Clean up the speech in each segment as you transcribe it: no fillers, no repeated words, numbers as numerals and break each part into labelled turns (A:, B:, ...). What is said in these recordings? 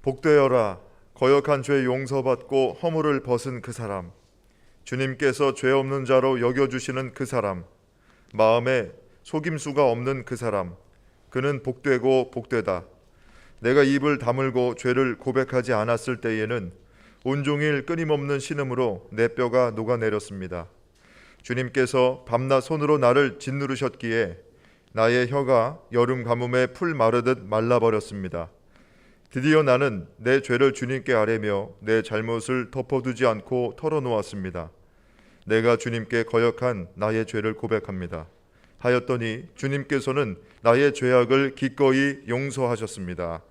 A: 복되어라. 거역한 죄 용서받고 허물을 벗은 그 사람, 주님께서 죄 없는 자로 여겨주시는 그 사람, 마음에 속임수가 없는 그 사람, 그는 복되고 복되다. 내가 입을 다물고 죄를 고백하지 않았을 때에는 온종일 끊임없는 신음으로 내 뼈가 녹아내렸습니다. 주님께서 밤낮 손으로 나를 짓누르셨기에 나의 혀가 여름 가뭄에 풀 마르듯 말라버렸습니다. 드디어 나는 내 죄를 주님께 아뢰며 내 잘못을 덮어두지 않고 털어놓았습니다. 내가 주님께 거역한 나의 죄를 고백합니다. 하였더니 주님께서는 나의 죄악을 기꺼이 용서하셨습니다.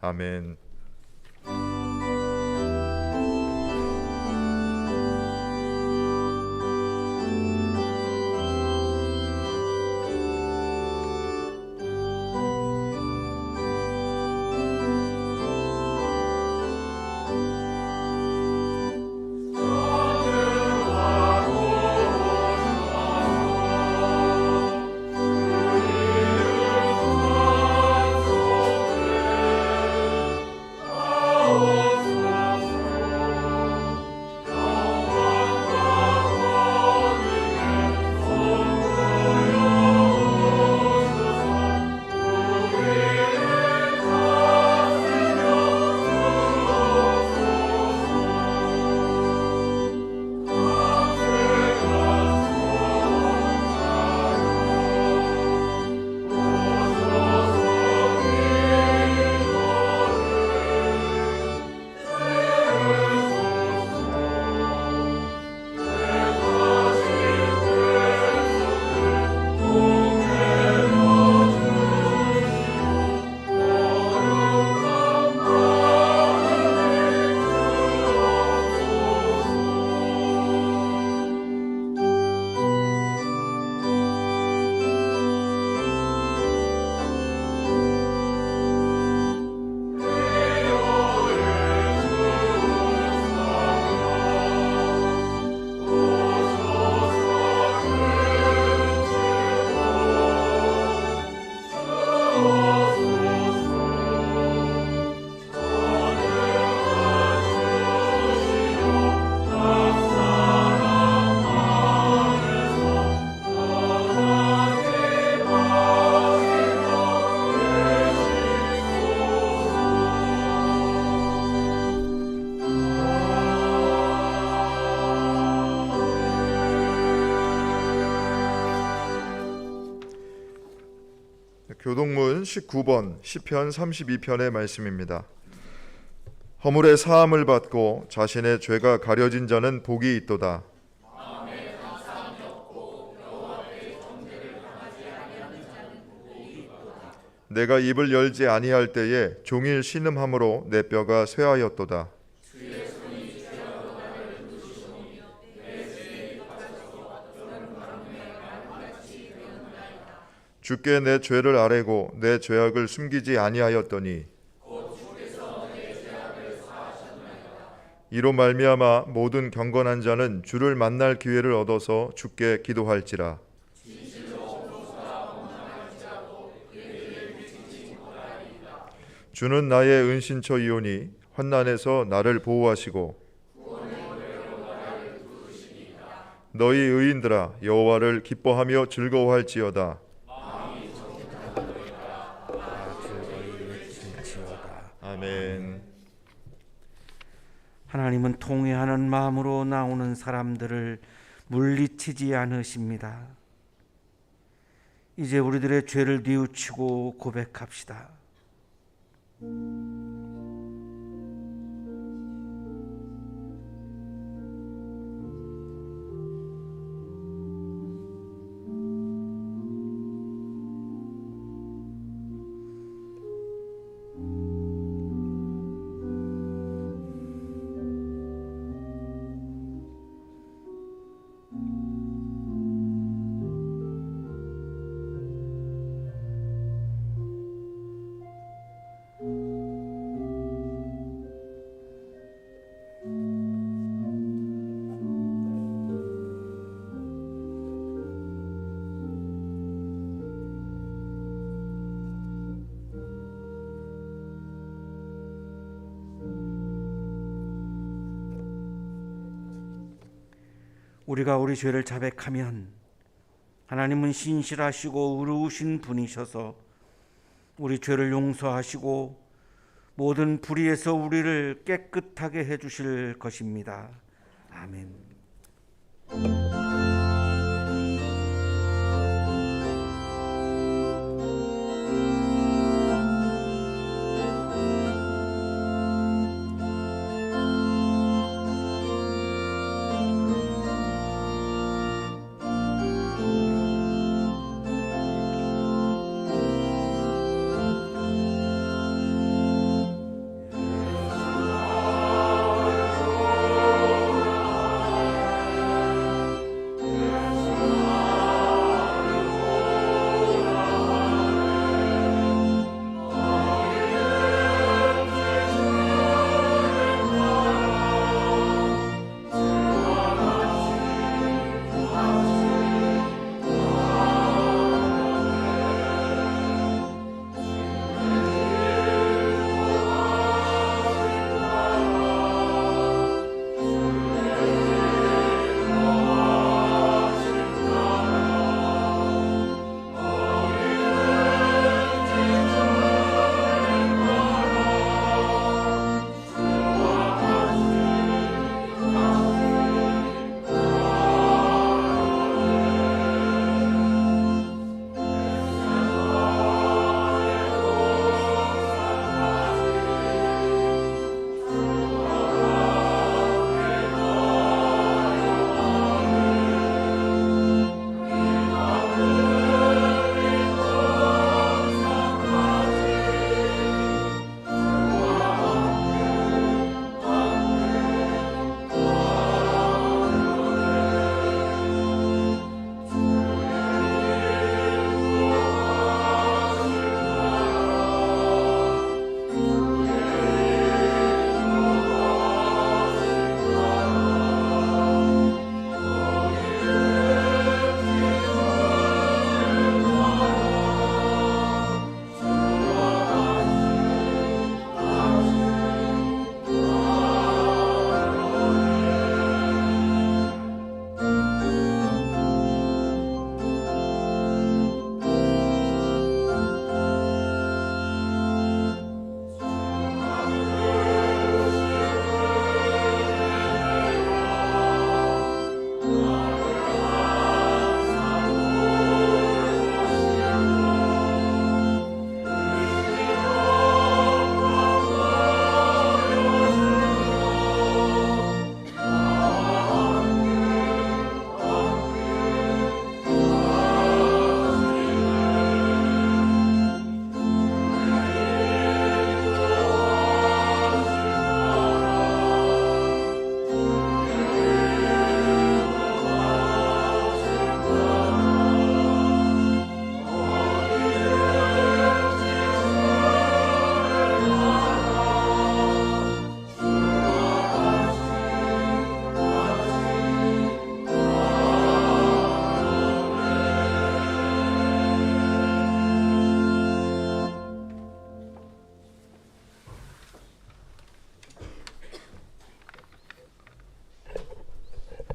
A: 아멘. 교동문 19번 시편 32편의 말씀입니다. 허물의 사함을 받고 자신의 죄가 가려진 자는 복이 있도다. 내가 입을 열지 아니할 때에 종일 신음함으로 내 뼈가 쇠하였도다. 주께 내 죄를 아뢰고 내 죄악을 숨기지 아니하였더니 이로 말미암아 모든 경건한 자는 주를 만날 기회를 얻어서 주께 기도할지라. 주는 나의 은신처이오니 환난에서 나를 보호하시고 너희 의인들아 여호와를 기뻐하며 즐거워할지어다. 아멘.
B: 하나님은 통회하는 마음으로 나오는 사람들을 물리치지 않으십니다. 이제 우리들의 죄를 뉘우치고 고백합시다. 우리가 우리 죄를 자백하면 하나님은 신실하시고 의로우신 분이셔서 우리 죄를 용서하시고 모든 불의에서 우리를 깨끗하게 해주실 것입니다. 아멘.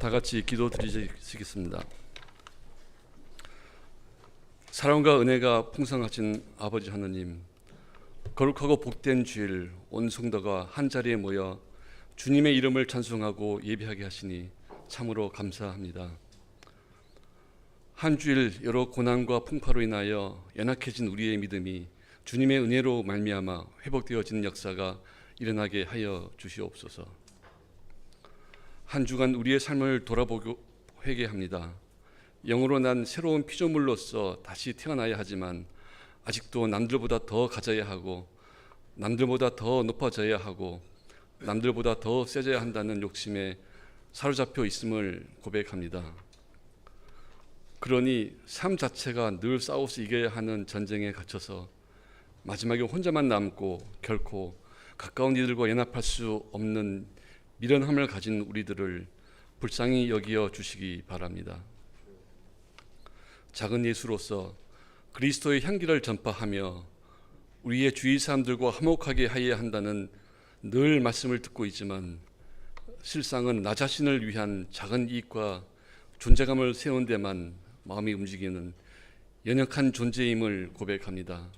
C: 다 같이 기도 드리시겠습니다. 사랑과 은혜가 풍성하신 아버지 하느님, 거룩하고 복된 주일 온 성도가 한 자리에 모여 주님의 이름을 찬송하고 예배하게 하시니 참으로 감사합니다. 한 주일 여러 고난과 풍파로 인하여 연약해진 우리의 믿음이 주님의 은혜로 말미암아 회복되어지는 역사가 일어나게 하여 주시옵소서. 한 주간 우리의 삶을 돌아보고 회개합니다. 영으로 난 새로운 피조물로서 다시 태어나야 하지만 아직도 남들보다 더 가져야 하고 남들보다 더 높아져야 하고 남들보다 더 세져야 한다는 욕심에 사로잡혀 있음을 고백합니다. 그러니 삶 자체가 늘 싸워서 이겨야 하는 전쟁에 갇혀서 마지막에 혼자만 남고 결코 가까운 이들과 연합할 수 없는 미련함을 가진 우리들을 불쌍히 여기어 주시기 바랍니다. 작은 예수로서 그리스도의 향기를 전파하며 우리의 주위 사람들과 화목하게 하여야 한다는 늘 말씀을 듣고 있지만 실상은 나 자신을 위한 작은 이익과 존재감을 세운 데만 마음이 움직이는 연약한 존재임을 고백합니다.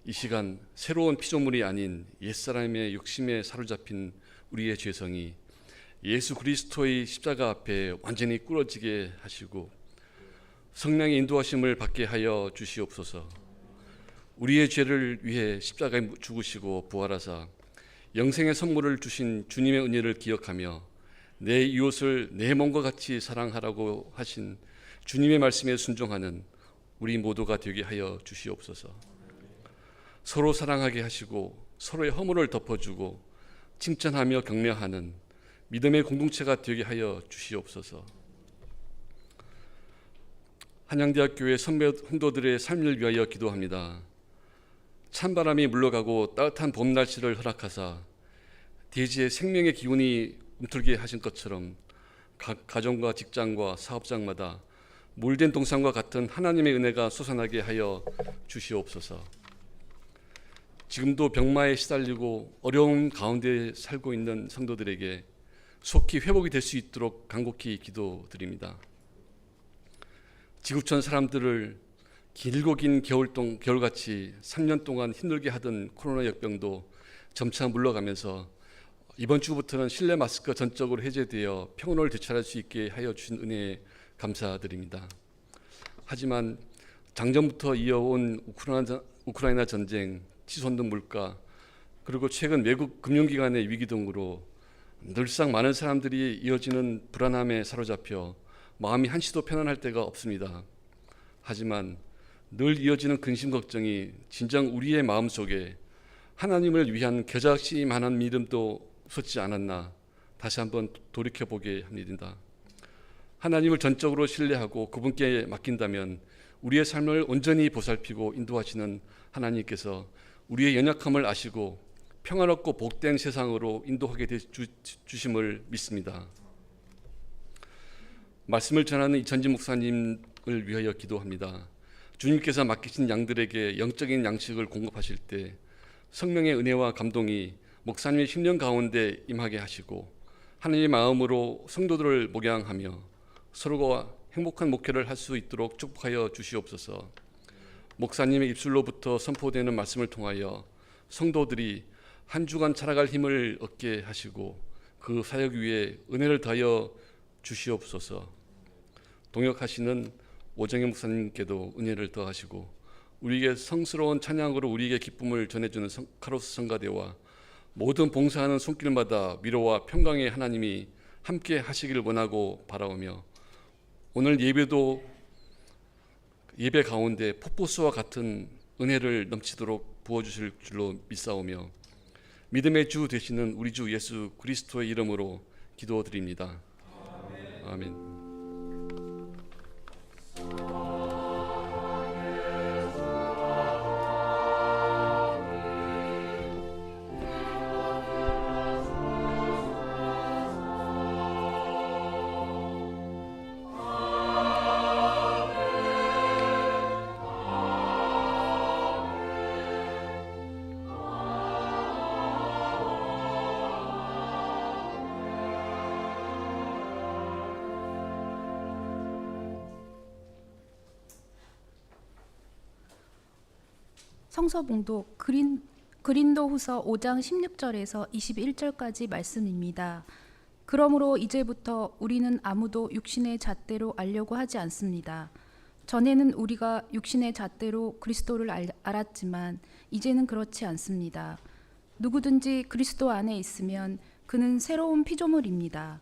C: 이 시간 새로운 피조물이 아닌 옛사람의 욕심에 사로잡힌 우리의 죄성이 예수 그리스도의 십자가 앞에 완전히 꿇어지게 하시고 성령의 인도하심을 받게 하여 주시옵소서. 우리의 죄를 위해 십자가에 죽으시고 부활하사 영생의 선물을 주신 주님의 은혜를 기억하며 내 이웃을 내 몸과 같이 사랑하라고 하신 주님의 말씀에 순종하는 우리 모두가 되게 하여 주시옵소서. 서로 사랑하게 하시고 서로의 허물을 덮어주고 칭찬하며 격려하는 믿음의 공동체가 되게 하여 주시옵소서. 한양대학교의 선배 성도들의 삶을 위하여 기도합니다. 찬바람이 물러가고 따뜻한 봄 날씨를 허락하사 대지의 생명의 기운이 움틀게 하신 것처럼 각 가정과 직장과 사업장마다 물된 동산과 같은 하나님의 은혜가 솟아나게 하여 주시옵소서. 지금도 병마에 시달리고 어려운 가운데 살고 있는 성도들에게 속히 회복이 될 수 있도록 간곡히 기도드립니다. 지구촌 사람들을 길고 긴 겨울같이 3년 동안 힘들게 하던 코로나 역병도 점차 물러가면서 이번 주부터는 실내 마스크 전적으로 해제되어 평온을 되찾을 수 있게 하여 주신 은혜에 감사드립니다. 하지만 작년부터 이어온 우크라이나 전쟁, 치솟는 물가, 그리고 최근 외국 금융기관의 위기 등으로 늘상 많은 사람들이 이어지는 불안함에 사로잡혀 마음이 한시도 편안할 때가 없습니다. 하지만 늘 이어지는 근심 걱정이 진정 우리의 마음속에 하나님을 위한 겨자씨만한 믿음도 없었지 않았나 다시 한번 돌이켜보게 합니다. 하나님을 전적으로 신뢰하고 그분께 맡긴다면 우리의 삶을 온전히 보살피고 인도하시는 하나님께서 우리의 연약함을 아시고 평화롭고 복된 세상으로 인도하게 주심을 믿습니다. 말씀을 전하는 이천진 목사님을 위하여 기도합니다. 주님께서 맡기신 양들에게 영적인 양식을 공급하실 때 성령의 은혜와 감동이 목사님의 심령 가운데 임하게 하시고 하나님의 마음으로 성도들을 목양하며 서로가 행복한 목회를 할 수 있도록 축복하여 주시옵소서. 목사님의 입술로부터 선포되는 말씀을 통하여 성도들이 한 주간 살아갈 힘을 얻게 하시고 그 사역 위에 은혜를 더하여 주시옵소서. 동역하시는 오정혜 목사님께도 은혜를 더하시고 우리에게 성스러운 찬양으로 우리에게 기쁨을 전해주는 카로스 성가대와 모든 봉사하는 손길마다 위로와 평강의 하나님이 함께 하시기를 원하고 바라오며 오늘 예배 가운데 폭포수와 같은 은혜를 넘치도록 부어주실 줄로 믿사오며 믿음의 주 되시는 우리 주 예수 그리스도의 이름으로 기도드립니다. 아멘.
D: 성서봉독 그린도후서 5장 16절에서 21절까지 말씀입니다. 그러므로 이제부터 우리는 아무도 육신의 잣대로 알려고 하지 않습니다. 전에는 우리가 육신의 잣대로 그리스도를 알았지만 이제는 그렇지 않습니다. 누구든지 그리스도 안에 있으면 그는 새로운 피조물입니다.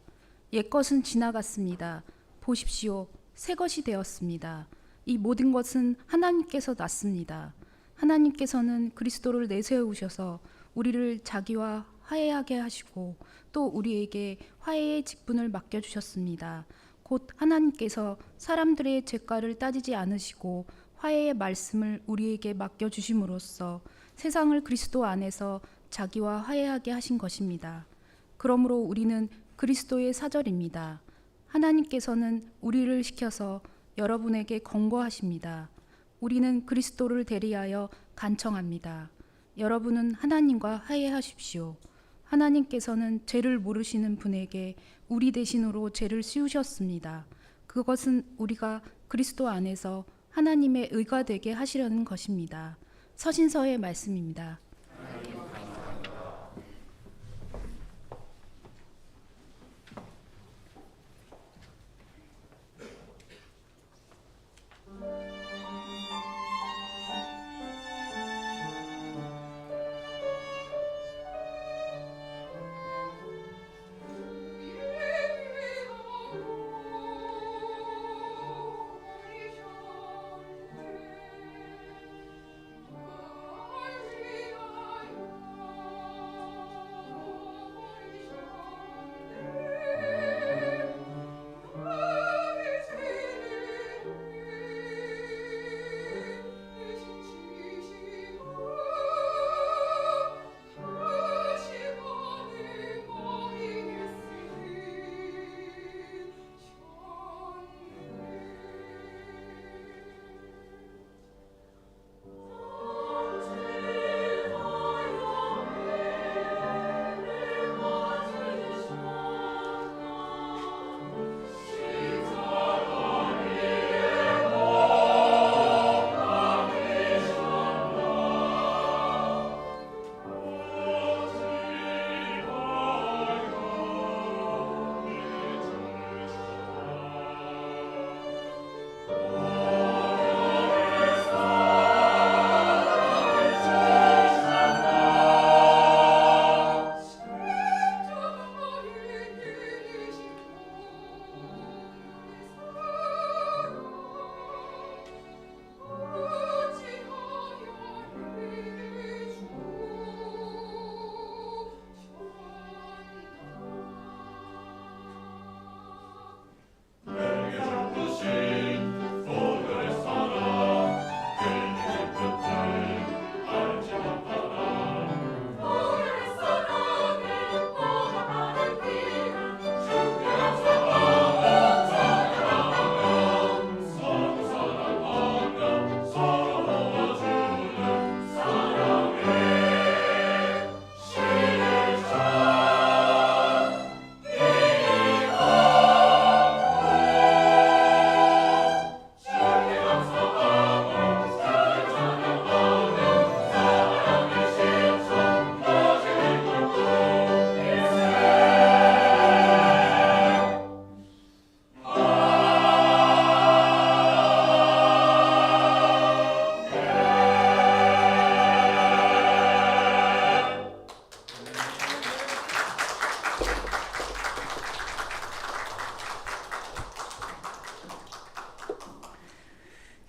D: 옛것은 지나갔습니다. 보십시오, 새 것이 되었습니다. 이 모든 것은 하나님께서 났습니다. 하나님께서는 그리스도를 내세우셔서 우리를 자기와 화해하게 하시고 또 우리에게 화해의 직분을 맡겨주셨습니다. 곧 하나님께서 사람들의 죄가를 따지지 않으시고 화해의 말씀을 우리에게 맡겨주심으로써 세상을 그리스도 안에서 자기와 화해하게 하신 것입니다. 그러므로 우리는 그리스도의 사절입니다. 하나님께서는 우리를 시켜서 여러분에게 권고하십니다. 우리는 그리스도를 대리하여 간청합니다. 여러분은 하나님과 화해하십시오. 하나님께서는 죄를 모르시는 분에게 우리 대신으로 죄를 씌우셨습니다. 그것은 우리가 그리스도 안에서 하나님의 의가 되게 하시려는 것입니다. 서신서의 말씀입니다.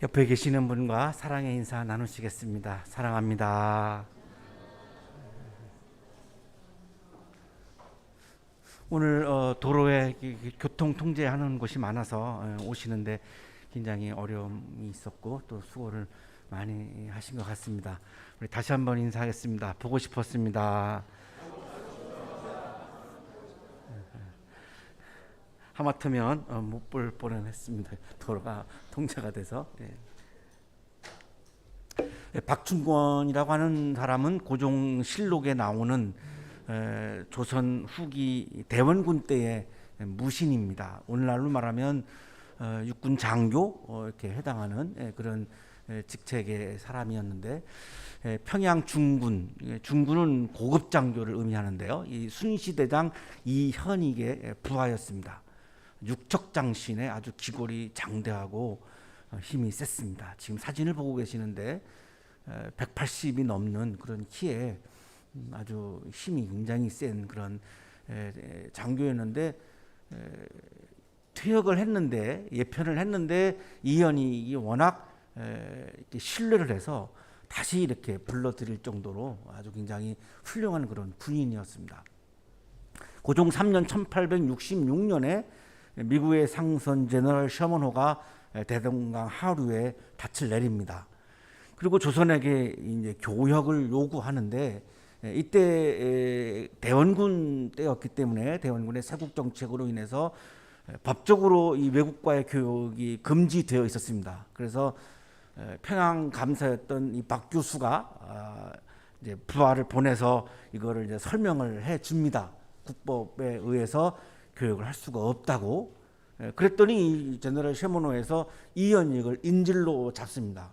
B: 옆에 계시는 분과 사랑의 인사 나누시겠습니다. 사랑합니다. 오늘 도로에 교통 통제하는 곳이 많아서 오시는데 굉장히 어려움이 있었고 또 수고를 많이 하신 것 같습니다. 우리 다시 한번 인사하겠습니다. 보고 싶었습니다. 하마터면 못 볼 뻔했습니다. 도로가 통제가 돼서. 박충권이라고 하는 사람은 고종실록에 나오는 조선 후기 대원군 때의 무신입니다. 오늘날로 말하면 육군 장교 이렇게 해당하는 그런 직책의 사람이었는데 평양 중군은 고급 장교를 의미하는데요. 이 순시대장 이현익의 부하였습니다. 육척장신에 아주 기골이 장대하고 힘이 셌습니다. 지금 사진을 보고 계시는데 180이 넘는 그런 키에 아주 힘이 굉장히 센 그런 장교였는데 퇴역을 했는데 예편을 했는데 이현익이 워낙 신뢰를 해서 다시 이렇게 불러들일 정도로 아주 굉장히 훌륭한 그런 군인이었습니다. 고종 3년 1866년에 미국의 상선 제너럴 셔먼호가 대동강 하류에 닻을 내립니다. 그리고 조선에게 이제 교역을 요구하는데 이때 대원군 때였기 때문에 대원군의 세국 정책으로 인해서 법적으로 이 외국과의 교역이 금지되어 있었습니다. 그래서 평양 감사였던 이 박 교수가 이제 부하를 보내서 이거를 이제 설명을 해 줍니다. 국법에 의해서 교역을 할 수가 없다고. 그랬더니 이 제너럴 셔먼호에서 이현익을 인질로 잡습니다.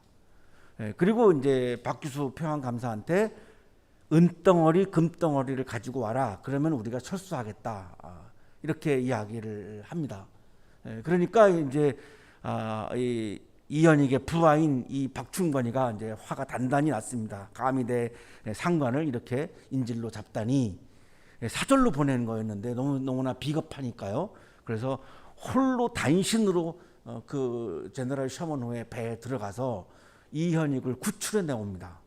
B: 그리고 이제 박규수 평양감사한테 은덩어리 금덩어리를 가지고 와라. 그러면 우리가 철수하겠다. 이렇게 이야기를 합니다. 그러니까 이제 이 이현익의 부하인 이 박충권이가 이제 화가 단단히 났습니다. 감히 내 상관을 이렇게 인질로 잡다니. 사절로 보내는 거였는데 너무나 비겁하니까요. 그래서 홀로 단신으로 그 제너럴 셔먼호의 배에 들어가서 이현익을 구출해 내옵니다.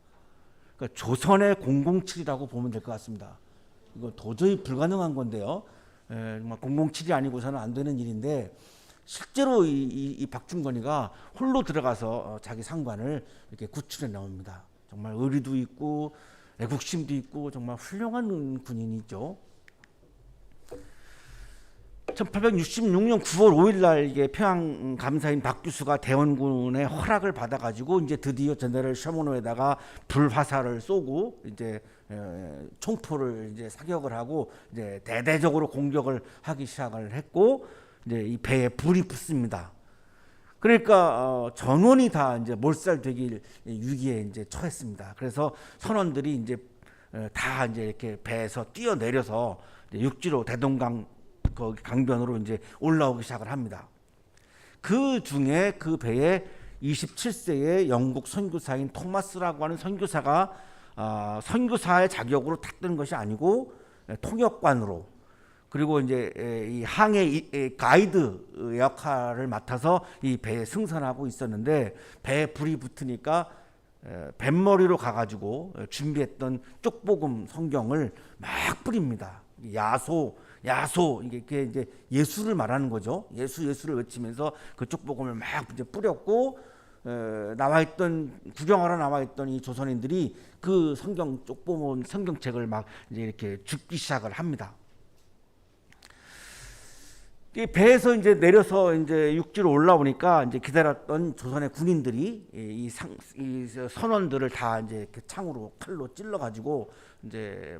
B: 그러니까 조선의 007이라고 보면 될 것 같습니다. 이거 도저히 불가능한 건데요. 007이 아니고서는 안 되는 일인데 실제로 이 박충권이가 홀로 들어가서 자기 상관을 이렇게 구출해 나옵니다. 정말 의리도 있고 애국심도 있고 정말 훌륭한 군인이죠. 1866년 9월 5일 날 이게 평양 감사인 박규수가 대원군의 허락을 받아가지고 이제 드디어 제너럴 셔먼호에다가 불화살을 쏘고 이제 총포를 이제 사격을 하고 이제 대대적으로 공격을 하기 시작을 했고 이제 이 배에 불이 붙습니다. 그러니까 전원이 다 이제 몰살되길 위기에 이제 처했습니다. 그래서 선원들이 이제 다 이제 이렇게 배에서 뛰어내려서 이제 육지로 대동강 거기 강변으로 이제 올라오기 시작을 합니다. 그 중에 그 배에 27세의 영국 선교사인 토마스라고 하는 선교사가 선교사의 자격으로 탔던 것이 아니고 통역관으로 그리고 이제 이 항해 가이드 역할을 맡아서 이 배에 승선하고 있었는데 배에 불이 붙으니까 뱃머리로 가가지고 준비했던 쪽복음 성경을 막 뿌립니다. 야소 이게 이제 예수를 말하는 거죠. 예수를 외치면서 그 쪽복음을 막 이제 뿌렸고 구경하러 나와 있던 이 조선인들이 그 성경 쪽복음 성경책을 막 이제 이렇게 줍기 시작을 합니다. 이 배에서 이제 내려서 이제 육지로 올라오니까 이제 기다렸던 조선의 군인들이 이 선원들을 다 이제 이렇게 창으로 칼로 찔러 가지고 이제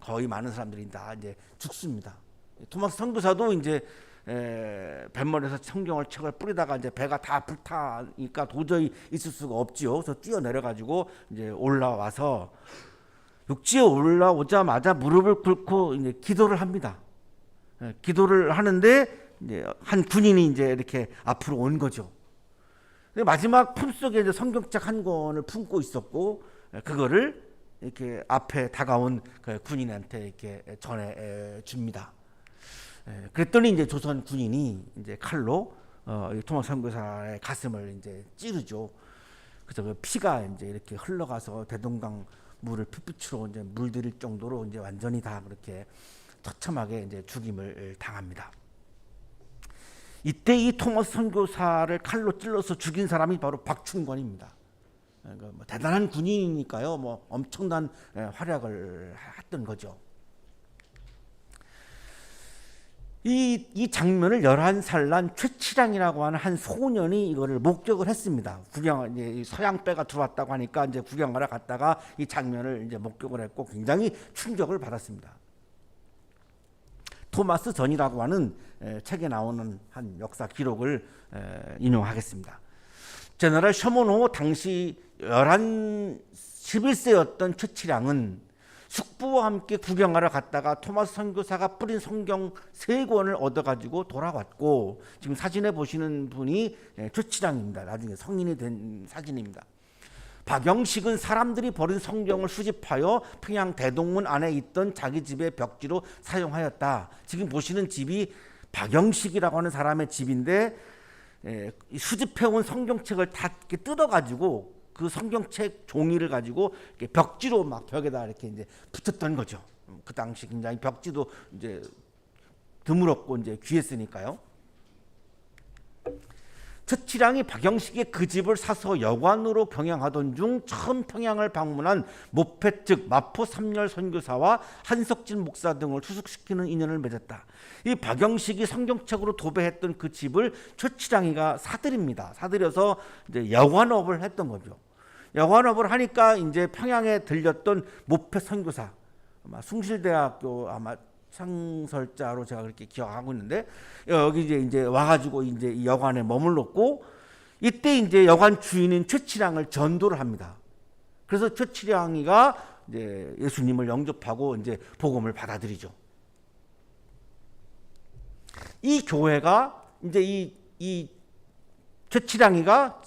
B: 거의 많은 사람들이 다 이제 죽습니다. 토마스 선교사도 이제 뱃머리에서 성경을 책을 뿌리다가 이제 배가 다 불타니까 도저히 있을 수가 없지요. 그래서 뛰어내려 가지고 이제 올라와서 육지에 올라오자마자 무릎을 꿇고 이제 기도를 합니다. 기도를 하는데 이제 한 군인이 이제 이렇게 앞으로 온 거죠. 마지막 품속에 이제 성경책 한 권을 품고 있었고 그거를 이렇게 앞에 다가온 그 군인한테 이렇게 전해 줍니다. 그랬더니 이제 조선 군인이 이제 칼로 토마스 선교사의 가슴을 이제 찌르죠. 그래서 그 피가 이제 이렇게 흘러가서 대동강 물을 풋빛으로 이제 물들일 정도로 이제 완전히 다 그렇게 처참하게 이제 죽임을 당합니다. 이때 이 토마스 선교사를 칼로 찔러서 죽인 사람이 바로 박충권입니다. 그러니까 뭐 대단한 군인이니까요, 뭐 엄청난 활약을 했던 거죠. 이 장면을 11살 난 최치량이라고 하는 한 소년이 이거를 목격을 했습니다. 이제 서양배가 들어왔다고 하니까 이제 구경하러 갔다가 이 장면을 이제 목격을 했고 굉장히 충격을 받았습니다. 토마스 전이라고 하는 책에 나오는 한 역사 기록을 인용하겠습니다. 제너럴 셔먼호 당시 11세였던 최치량은 숙부와 함께 구경하러 갔다가 토마스 선교사가 뿌린 성경 3권을 얻어가지고 돌아왔고 지금 사진에 보시는 분이 최치량입니다. 나중에 성인이 된 사진입니다. 박영식은 사람들이 버린 성경을 수집하여 평양 대동문 안에 있던 자기 집의 벽지로 사용하였다. 지금 보시는 집이 박영식이라고 하는 사람의 집인데 수집해온 성경책을 다 이렇게 뜯어가지고 그 성경책 종이를 가지고 이렇게 벽지로 막 벽에다 이렇게 이제 붙였던 거죠. 그 당시 굉장히 벽지도 이제 드물었고 이제 귀했으니까요. 최치량이 박영식의 그 집을 사서 여관으로 경영하던 중 처음 평양을 방문한 모패 즉 마포 삼열 선교사와 한석진 목사 등을 투숙시키는 인연을 맺었다. 이 박영식이 성경책으로 도배했던 그 집을 최치량이가 사들입니다. 사들여서 이제 여관업을 했던 거죠. 여관업을 하니까 이제 평양에 들렸던 모패 선교사, 아마 숭실대학교 아마 상설자로 제가 그렇게 기억하고 있는데, 여기 이제 와가지고 이제 이 여관에 머물렀고, 이때 이제 여관 주인인 최치량을 전도를 합니다. 그래서 최치량이가 이제 예수님을 영접하고 이제 복음을 받아들이죠. 이 교회가 이제 이 최치량이가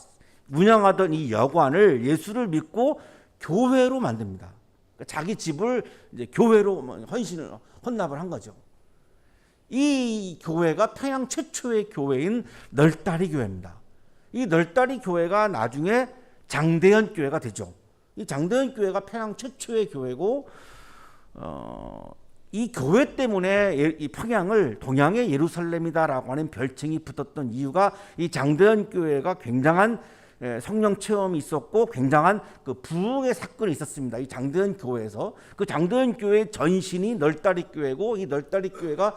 B: 운영하던 이 여관을 예수를 믿고 교회로 만듭니다. 그러니까 자기 집을 이제 교회로 헌납을 한 거죠. 이 교회가 평양 최초의 교회인 널다리 교회입니다. 이 널다리 교회가 나중에 장대현 교회가 되죠. 이 장대현 교회가 평양 최초의 교회고, 이 교회 때문에 이 평양을 동양의 예루살렘이다라고 하는 별칭이 붙었던 이유가 이 장대현 교회가 굉장한 성령 체험이 있었고 굉장한 그 부흥의 사건이 있었습니다. 이 장대현 교회에서 그 장대현 교회 전신이 널다리 교회고, 이 널다리 교회가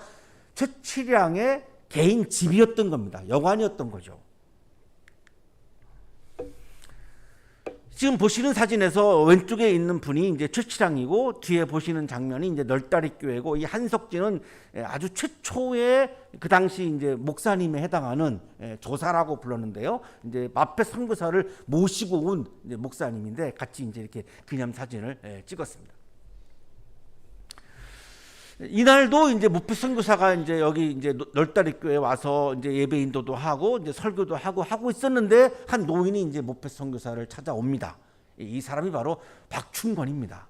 B: 최치량의 개인 집이었던 겁니다. 여관이었던 거죠. 지금 보시는 사진에서 왼쪽에 있는 분이 이제 최치량이고, 뒤에 보시는 장면이 이제 널다리 교회고, 이 한석진은 아주 최초의 그 당시 이제 목사님에 해당하는 조사라고 불렀는데요. 이제 마페 선교사를 모시고 온 이제 목사님인데 같이 이제 이렇게 기념 사진을 찍었습니다. 이날도 이제 무패 선교사가 이제 여기 이제 널다리 교회에 와서 이제 예배 인도도 하고 이제 설교도 하고 있었는데, 한 노인이 이제 무패 선교사를 찾아옵니다. 이 사람이 바로 박춘권입니다.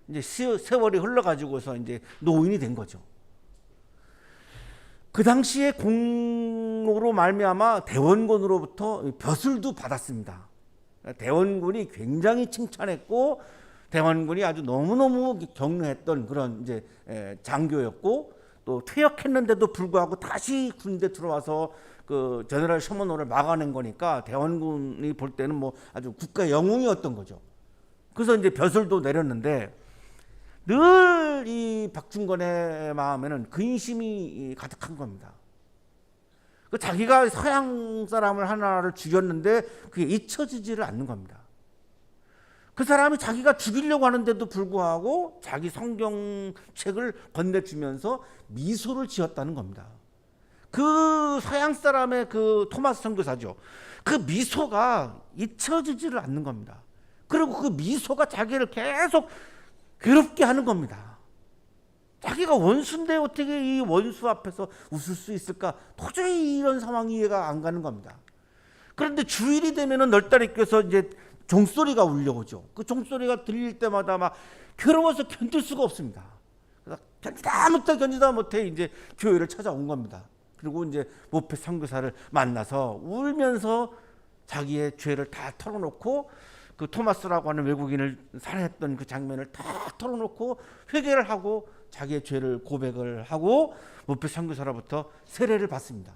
B: 이제 세월이 흘러가지고서 이제 노인이 된 거죠. 그 당시에 공로로 말미암아 대원군으로부터 벼슬도 받았습니다. 대원군이 굉장히 칭찬했고, 대원군이 아주 너무너무 격려했던 그런 이제 장교였고, 또 퇴역했는데도 불구하고 다시 군대 들어와서 그 제너럴 셔먼호를 막아낸 거니까 대원군이 볼 때는 뭐 아주 국가 영웅이었던 거죠. 그래서 이제 벼슬도 내렸는데, 늘 이 박충건의 마음에는 근심이 가득한 겁니다. 자기가 서양 사람을 하나를 죽였는데 그게 잊혀지지를 않는 겁니다. 그 사람이 자기가 죽이려고 하는데도 불구하고 자기 성경책을 건네주면서 미소를 지었다는 겁니다. 그 서양 사람의 그 토마스 선교사죠. 그 미소가 잊혀지지를 않는 겁니다. 그리고 그 미소가 자기를 계속 괴롭게 하는 겁니다. 자기가 원수인데 어떻게 이 원수 앞에서 웃을 수 있을까? 도저히 이런 상황이 이해가 안 가는 겁니다. 그런데 주일이 되면은 널다리 교에서 이제 종소리가 울려오죠. 그 종소리가 들릴 때마다 막 괴로워서 견딜 수가 없습니다. 그래서 견디다 못해 이제 교회를 찾아온 겁니다. 그리고 이제 모페 선교사를 만나서 울면서 자기의 죄를 다 털어놓고, 그 토마스라고 하는 외국인을 살해했던 그 장면을 다 털어놓고 회개를 하고 자기의 죄를 고백을 하고 모페 선교사로부터 세례를 받습니다.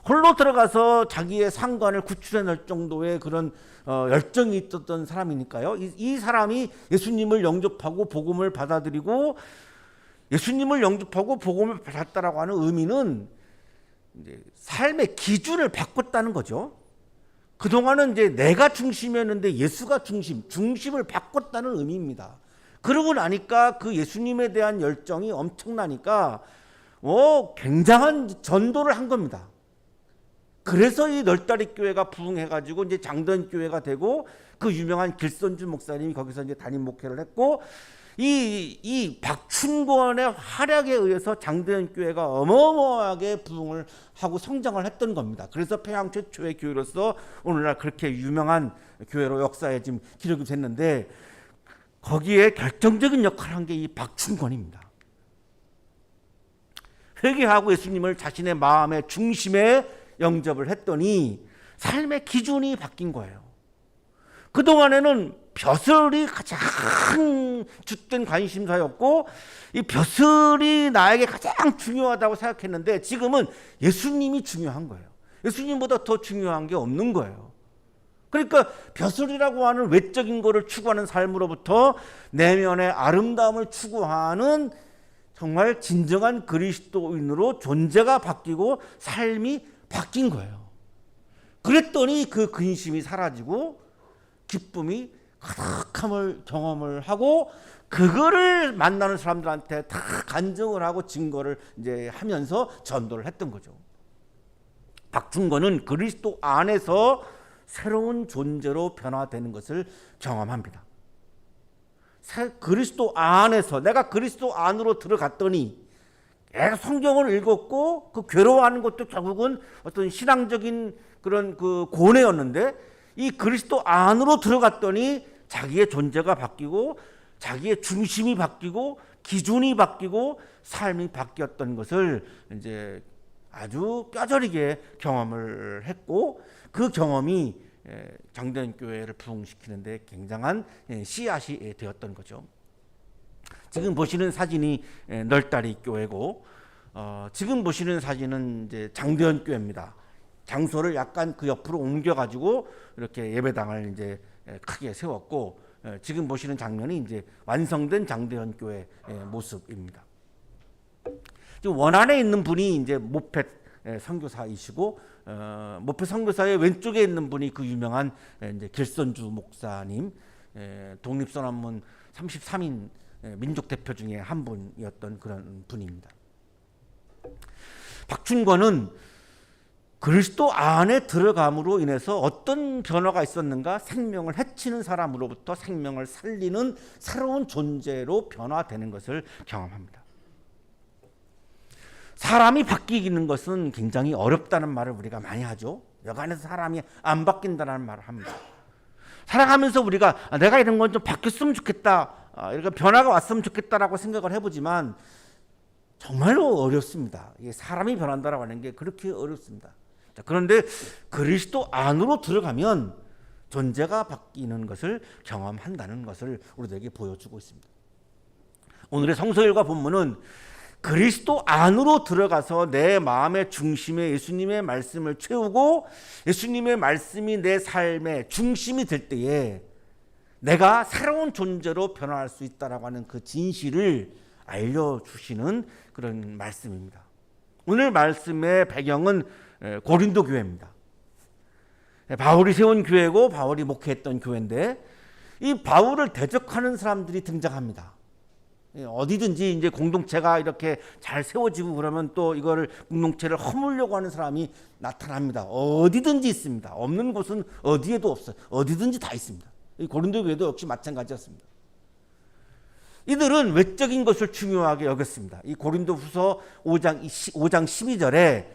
B: 홀로 들어가서 자기의 상관을 구출해 낼 정도의 그런 열정이 있었던 사람이니까요. 이 사람이 예수님을 영접하고 복음을 받아들이고, 예수님을 영접하고 복음을 받았다라고 하는 의미는 이제 삶의 기준을 바꿨다는 거죠. 그동안은 이제 내가 중심이었는데 예수가 중심을 바꿨다는 의미입니다. 그러고 나니까 그 예수님에 대한 열정이 엄청나니까 굉장한 전도를 한 겁니다. 그래서 이 널다리 교회가 부흥해가지고 이제 장대현 교회가 되고, 그 유명한 길선주 목사님이 거기서 이제 담임 목회를 했고, 이 박춘권의 활약에 의해서 장대현 교회가 어마어마하게 부흥을 하고 성장을 했던 겁니다. 그래서 평양 최초의 교회로서 오늘날 그렇게 유명한 교회로 역사에 지금 기록이 됐는데, 거기에 결정적인 역할을 한 게 이 박춘권입니다. 회개하고 예수님을 자신의 마음의 중심에 영접을 했더니 삶의 기준이 바뀐 거예요. 그동안에는 벼슬이 가장 주된 관심사였고, 이 벼슬이 나에게 가장 중요하다고 생각했는데, 지금은 예수님이 중요한 거예요. 예수님보다 더 중요한 게 없는 거예요. 그러니까 벼슬이라고 하는 외적인 것을 추구하는 삶으로부터 내면의 아름다움을 추구하는 정말 진정한 그리스도인으로 존재가 바뀌고 삶이 바뀐 거예요. 그랬더니 그 근심이 사라지고 기쁨이 가득함을 경험을 하고 그거를 만나는 사람들한테 다 간증을 하고 증거를 이제 하면서 전도를 했던 거죠. 박충건은 그리스도 안에서 새로운 존재로 변화되는 것을 경험합니다. 그리스도 안에서 내가 그리스도 안으로 들어갔더니 계속 성경을 읽었고 그 괴로워하는 것도 결국은 어떤 신앙적인 그런 그 고뇌였는데 이 그리스도 안으로 들어갔더니 자기의 존재가 바뀌고 자기의 중심이 바뀌고 기준이 바뀌고 삶이 바뀌었던 것을 이제 아주 뼈저리게 경험을 했고 그 경험이 장대현 교회를 부흥시키는 데 굉장한 씨앗이 되었던 거죠. 지금 보시는 사진이 널다리 교회고 지금 보시는 사진은 이제 장대현 교회입니다. 장소를 약간 그 옆으로 옮겨 가지고 이렇게 예배당을 이제 크게 세웠고 지금 보시는 장면이 이제 완성된 장대현 교회 모습입니다. 지금 원안에 있는 분이 이제 모펫 선교사이시고 모펫 선교사의 왼쪽에 있는 분이 그 유명한 이제 길선주 목사님, 독립선언문 33인 민족 대표 중에 한 분이었던 그런 분입니다. 박충건은 그리스도 안에 들어감으로 인해서 어떤 변화가 있었는가? 생명을 해치는 사람으로부터 생명을 살리는 새로운 존재로 변화되는 것을 경험합니다. 사람이 바뀌는 것은 굉장히 어렵다는 말을 우리가 많이 하죠. 여간에서 사람이 안 바뀐다는 말을 합니다. 살아가면서 우리가 내가 이런 건 좀 바뀌었으면 좋겠다, 이렇게 변화가 왔으면 좋겠다라고 생각을 해보지만 정말로 어렵습니다. 사람이 변한다라고 하는 게 그렇게 어렵습니다. 그런데 그리스도 안으로 들어가면 존재가 바뀌는 것을 경험한다는 것을 우리들에게 보여주고 있습니다. 오늘의 성서일과 본문은 그리스도 안으로 들어가서 내 마음의 중심에 예수님의 말씀을 채우고 예수님의 말씀이 내 삶의 중심이 될 때에 내가 새로운 존재로 변화할 수 있다라고 하는 그 진실을 알려주시는 그런 말씀입니다. 오늘 말씀의 배경은 고린도 교회입니다. 바울이 세운 교회고 바울이 목회했던 교회인데 이 바울을 대적하는 사람들이 등장합니다. 어디든지 이제 공동체가 이렇게 잘 세워지고 그러면 또 이거를 공동체를 허물려고 하는 사람이 나타납니다. 어디든지 있습니다. 없는 곳은 어디에도 없어요. 어디든지 다 있습니다. 이 고린도 교회도 역시 마찬가지였습니다. 이들은 외적인 것을 중요하게 여겼습니다. 이 고린도후서 5장 12절에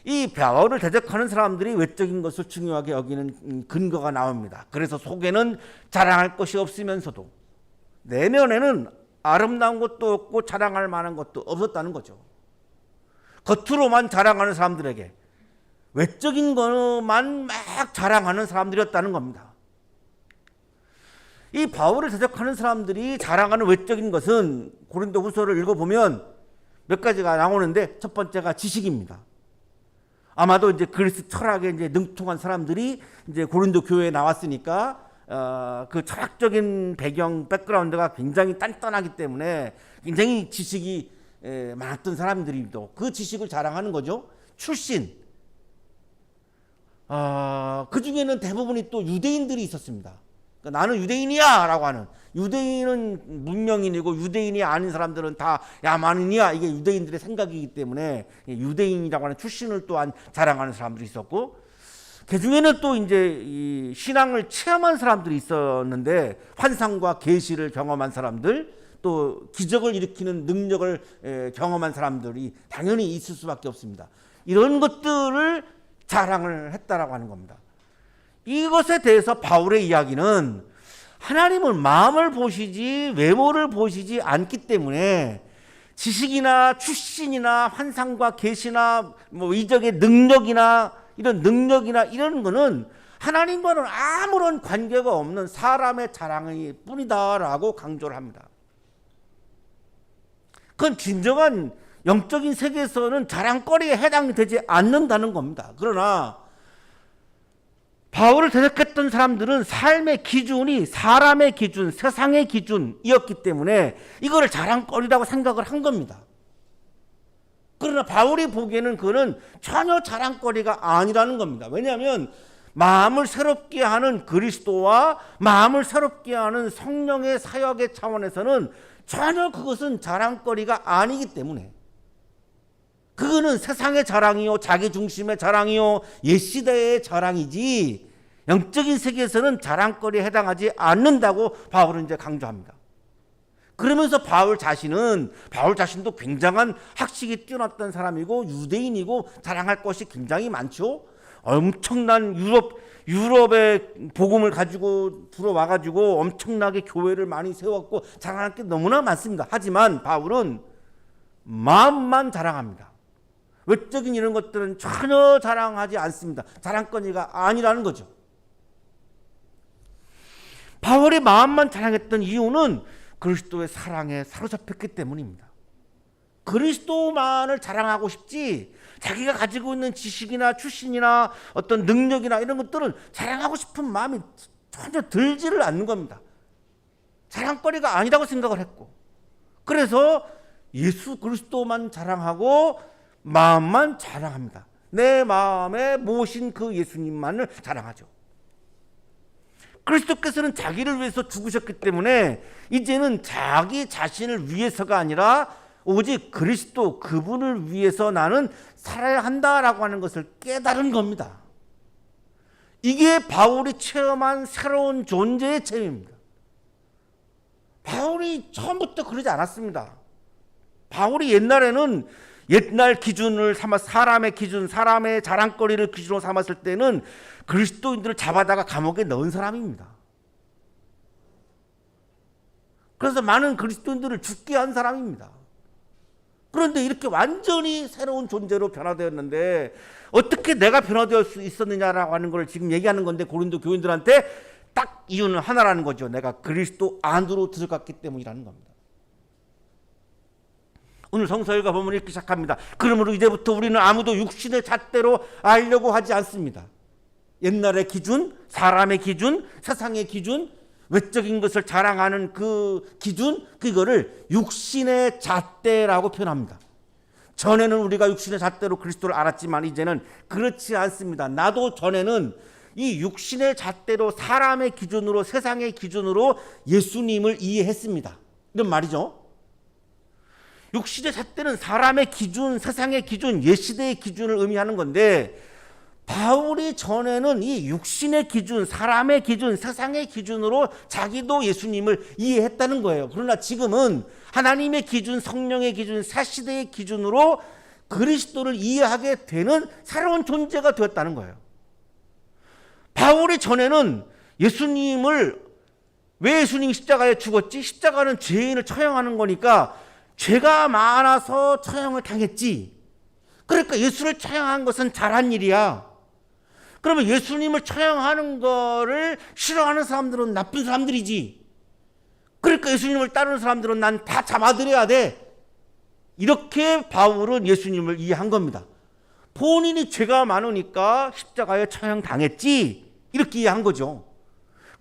B: 이 바울을 대적하는 사람들이 외적인 것을 중요하게 여기는 근거가 나옵니다. 그래서 속에는 자랑할 것이 없으면서도 내면에는 아름다운 것도 없고 자랑할 만한 것도 없었다는 거죠. 겉으로만 자랑하는 사람들에게 외적인 것만 막 자랑하는 사람들이었다는 겁니다. 이 바울을 대적하는 사람들이 자랑하는 외적인 것은 고린도후서를 읽어보면 몇 가지가 나오는데 첫 번째가 지식입니다. 아마도 이제 그리스 철학에 이제 능통한 사람들이 이제 고린도 교회에 나왔으니까 그 철학적인 배경 백그라운드가 굉장히 단단하기 때문에 굉장히 지식이 많았던 사람들이도 그 지식을 자랑하는 거죠. 출신. 그 중에는 대부분이 또 유대인들이 있었습니다. 그러니까 나는 유대인이야 라고 하는, 유대인은 문명인이고 유대인이 아닌 사람들은 다 야만인이야, 이게 유대인들의 생각이기 때문에 유대인이라고 하는 출신을 또한 자랑하는 사람들이 있었고, 그 중에는 또 이제 이 신앙을 체험한 사람들이 있었는데 환상과 계시를 경험한 사람들, 또 기적을 일으키는 능력을 경험한 사람들이 당연히 있을 수밖에 없습니다. 이런 것들을 자랑을 했다라고 하는 겁니다. 이것에 대해서 바울의 이야기는 하나님은 마음을 보시지 외모를 보시지 않기 때문에 지식이나 출신이나 환상과 계시나 뭐 이적의 능력이나 이런 거는 하나님과는 아무런 관계가 없는 사람의 자랑일 뿐이다라고 강조를 합니다. 그건 진정한 영적인 세계에서는 자랑거리에 해당이 되지 않는다는 겁니다. 그러나 바울을 대적했던 사람들은 삶의 기준이 사람의 기준, 세상의 기준이었기 때문에 이거를 자랑거리라고 생각을 한 겁니다. 그러나 바울이 보기에는 그거는 전혀 자랑거리가 아니라는 겁니다. 왜냐하면 마음을 새롭게 하는 그리스도와 마음을 새롭게 하는 성령의 사역의 차원에서는 전혀 그것은 자랑거리가 아니기 때문에, 그거는 세상의 자랑이요, 자기 중심의 자랑이요, 옛시대의 자랑이지 영적인 세계에서는 자랑거리에 해당하지 않는다고 바울은 이제 강조합니다. 그러면서 바울 자신도 굉장한 학식이 뛰어났던 사람이고 유대인이고 자랑할 것이 굉장히 많죠. 엄청난 유럽의 복음을 가지고 들어와가지고 엄청나게 교회를 많이 세웠고 자랑할 게 너무나 많습니다. 하지만 바울은 마음만 자랑합니다. 외적인 이런 것들은 전혀 자랑하지 않습니다. 자랑거리가 아니라는 거죠. 바울의 마음만 자랑했던 이유는 그리스도의 사랑에 사로잡혔기 때문입니다. 그리스도만을 자랑하고 싶지 자기가 가지고 있는 지식이나 출신이나 어떤 능력이나 이런 것들은 자랑하고 싶은 마음이 전혀 들지를 않는 겁니다. 자랑거리가 아니라고 생각을 했고, 그래서 예수 그리스도만 자랑하고 마음만 자랑합니다. 내 마음에 모신 그 예수님만을 자랑하죠. 그리스도께서는 자기를 위해서 죽으셨기 때문에 이제는 자기 자신을 위해서가 아니라 오직 그리스도 그분을 위해서 나는 살아야 한다라고 하는 것을 깨달은 겁니다. 이게 바울이 체험한 새로운 존재의 체험입니다. 바울이 처음부터 그러지 않았습니다. 바울이 옛날에는 옛날 기준을 삼아 사람의 기준, 사람의 자랑거리를 기준으로 삼았을 때는 그리스도인들을 잡아다가 감옥에 넣은 사람입니다. 그래서 많은 그리스도인들을 죽게 한 사람입니다. 그런데 이렇게 완전히 새로운 존재로 변화되었는데 어떻게 내가 변화될 수 있었느냐라고 하는 걸 지금 얘기하는 건데, 고린도 교인들한테 딱 이유는 하나라는 거죠. 내가 그리스도 안으로 들어갔기 때문이라는 겁니다. 오늘 성서일과 본문을 읽기 시작합니다. 그러므로 이제부터 우리는 아무도 육신의 잣대로 알려고 하지 않습니다. 옛날의 기준, 사람의 기준, 세상의 기준, 외적인 것을 자랑하는 그 기준, 그거를 육신의 잣대라고 표현합니다. 전에는 우리가 육신의 잣대로 그리스도를 알았지만 이제는 그렇지 않습니다. 나도 전에는 이 육신의 잣대로 사람의 기준으로, 세상의 기준으로 예수님을 이해했습니다. 이런 말이죠. 육신의 잣대는 사람의 기준, 세상의 기준, 옛시대의 기준을 의미하는 건데, 바울이 전에는 이 육신의 기준, 사람의 기준, 세상의 기준으로 자기도 예수님을 이해했다는 거예요. 그러나 지금은 하나님의 기준, 성령의 기준, 새시대의 기준으로 그리스도를 이해하게 되는 새로운 존재가 되었다는 거예요. 바울이 전에는 예수님을, 왜 예수님이 십자가에 죽었지? 십자가는 죄인을 처형하는 거니까 죄가 많아서 처형을 당했지. 그러니까 예수를 처형한 것은 잘한 일이야. 그러면 예수님을 처형하는 거를 싫어하는 사람들은 나쁜 사람들이지. 그러니까 예수님을 따르는 사람들은 난 다 잡아들여야 돼. 이렇게 바울은 예수님을 이해한 겁니다. 본인이 죄가 많으니까 십자가에 처형당했지. 이렇게 이해한 거죠.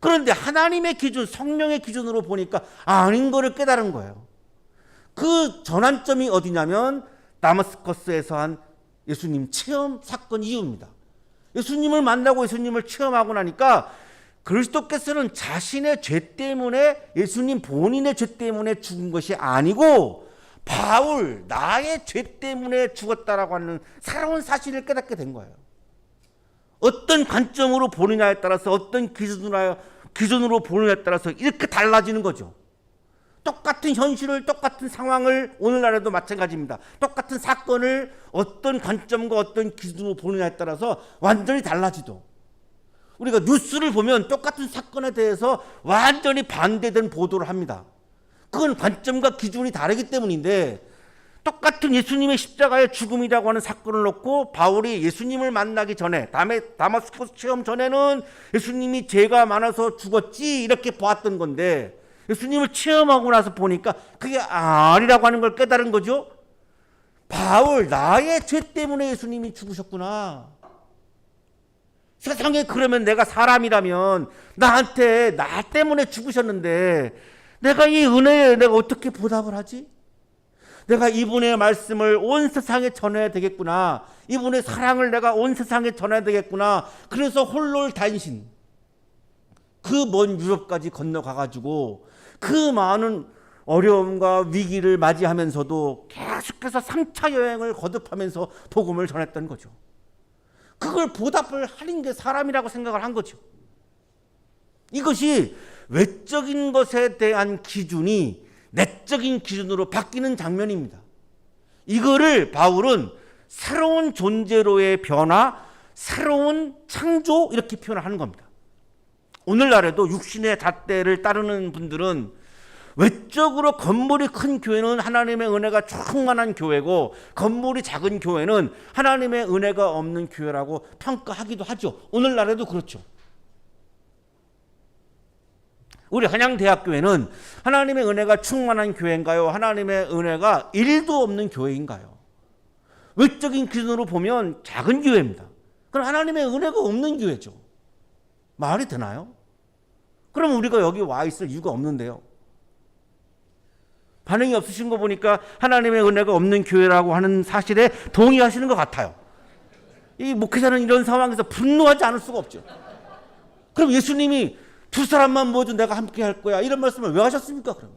B: 그런데 하나님의 기준, 성령의 기준으로 보니까 아닌 거를 깨달은 거예요. 그 전환점이 어디냐면 다마스커스에서 한 예수님 체험 사건 이후입니다. 예수님을 만나고 예수님을 체험하고 나니까 그리스도께서는 자신의 죄 때문에, 예수님 본인의 죄 때문에 죽은 것이 아니고 바울, 나의 죄 때문에 죽었다라고 하는 새로운 사실을 깨닫게 된 거예요. 어떤 관점으로 보느냐에 따라서, 어떤 기준으로 보느냐에 따라서 이렇게 달라지는 거죠. 똑같은 현실을, 똑같은 상황을, 오늘날에도 마찬가지입니다. 똑같은 사건을 어떤 관점과 어떤 기준으로 보느냐에 따라서 완전히 달라지도. 우리가 뉴스를 보면 똑같은 사건에 대해서 완전히 반대된 보도를 합니다. 그건 관점과 기준이 다르기 때문인데, 똑같은 예수님의 십자가의 죽음이라고 하는 사건을 놓고 바울이 예수님을 만나기 전에, 다마스커스 체험 전에는 예수님이 죄가 많아서 죽었지 이렇게 보았던 건데, 예수님을 체험하고 나서 보니까 그게 아니라고 하는 걸 깨달은 거죠. 바울, 나의 죄 때문에 예수님이 죽으셨구나. 세상에 그러면 내가 사람이라면 나한테 나 때문에 죽으셨는데 내가 이 은혜에 내가 어떻게 보답을 하지? 내가 이분의 말씀을 온 세상에 전해야 되겠구나. 이분의 사랑을 내가 온 세상에 전해야 되겠구나. 그래서 홀로단신 그 먼 유럽까지 건너가가지고 그 많은 어려움과 위기를 맞이하면서도 계속해서 3차 여행을 거듭하면서 복음을 전했던 거죠. 그걸 보답을 하는 게 사람이라고 생각을 한 거죠. 이것이 외적인 것에 대한 기준이 내적인 기준으로 바뀌는 장면입니다. 이거를 바울은 새로운 존재로의 변화, 새로운 창조 이렇게 표현을 하는 겁니다. 오늘날에도 육신의 잣대를 따르는 분들은 외적으로 건물이 큰 교회는 하나님의 은혜가 충만한 교회고 건물이 작은 교회는 하나님의 은혜가 없는 교회라고 평가하기도 하죠. 오늘날에도 그렇죠. 우리 한양대학교회는 하나님의 은혜가 충만한 교회인가요? 하나님의 은혜가 1도 없는 교회인가요? 외적인 기준으로 보면 작은 교회입니다. 그럼 하나님의 은혜가 없는 교회죠. 말이 되나요? 그럼 우리가 여기 와 있을 이유가 없는데요. 반응이 없으신 거 보니까 하나님의 은혜가 없는 교회라고 하는 사실에 동의하시는 것 같아요. 이 목회자는 이런 상황에서 분노하지 않을 수가 없죠. 그럼 예수님이 두 사람만 모두 내가 함께 할 거야 이런 말씀을 왜 하셨습니까? 그러면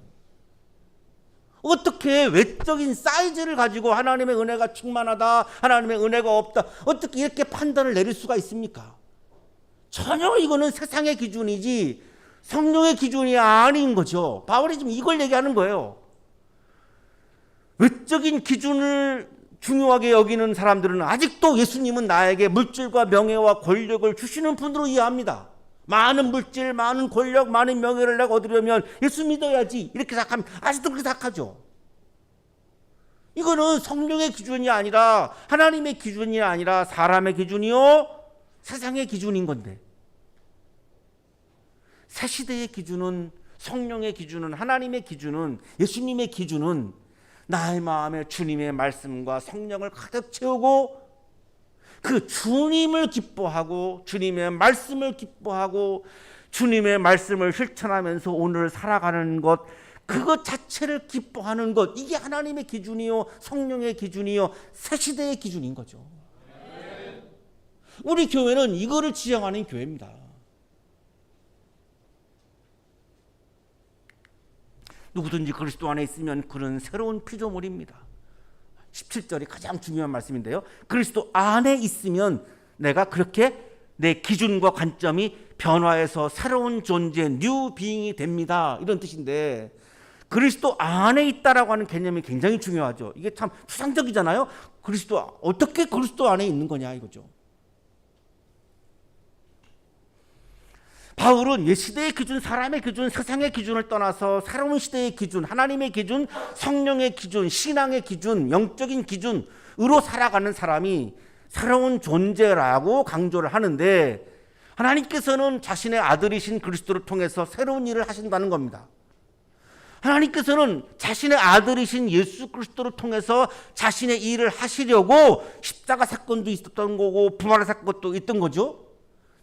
B: 어떻게 외적인 사이즈를 가지고 하나님의 은혜가 충만하다, 하나님의 은혜가 없다, 어떻게 이렇게 판단을 내릴 수가 있습니까? 전혀 이거는 세상의 기준이지 성령의 기준이 아닌 거죠. 바울이 지금 이걸 얘기하는 거예요. 외적인 기준을 중요하게 여기는 사람들은 아직도 예수님은 나에게 물질과 명예와 권력을 주시는 분으로 이해합니다. 많은 물질, 많은 권력, 많은 명예를 내가 얻으려면 예수 믿어야지 이렇게 생각하면 아직도 그렇게 생각하죠. 이거는 성령의 기준이 아니라 하나님의 기준이 아니라 사람의 기준이요 세상의 기준인 건데, 새 시대의 기준은, 성령의 기준은, 하나님의 기준은, 예수님의 기준은 나의 마음에 주님의 말씀과 성령을 가득 채우고 그 주님을 기뻐하고 주님의 말씀을 기뻐하고 주님의 말씀을 실천하면서 오늘 살아가는 것, 그것 자체를 기뻐하는 것, 이게 하나님의 기준이요 성령의 기준이요 새 시대의 기준인 거죠. 우리 교회는 이거를 지향하는 교회입니다. 누구든지 그리스도 안에 있으면 그는 새로운 피조물입니다. 17절이 가장 중요한 말씀인데요. 그리스도 안에 있으면 내가 그렇게 내 기준과 관점이 변화해서 새로운 존재, 뉴 비잉이 됩니다. 이런 뜻인데 그리스도 안에 있다라고 하는 개념이 굉장히 중요하죠. 이게 참 추상적이잖아요. 어떻게 그리스도 안에 있는 거냐 이거죠. 바울은 옛 시대의 기준, 사람의 기준, 세상의 기준을 떠나서 새로운 시대의 기준, 하나님의 기준, 성령의 기준, 신앙의 기준, 영적인 기준으로 살아가는 사람이 새로운 존재라고 강조를 하는데, 하나님께서는 자신의 아들이신 그리스도를 통해서 새로운 일을 하신다는 겁니다. 하나님께서는 자신의 아들이신 예수 그리스도를 통해서 자신의 일을 하시려고 십자가 사건도 있었던 거고 부활의 사건도 있던 거죠.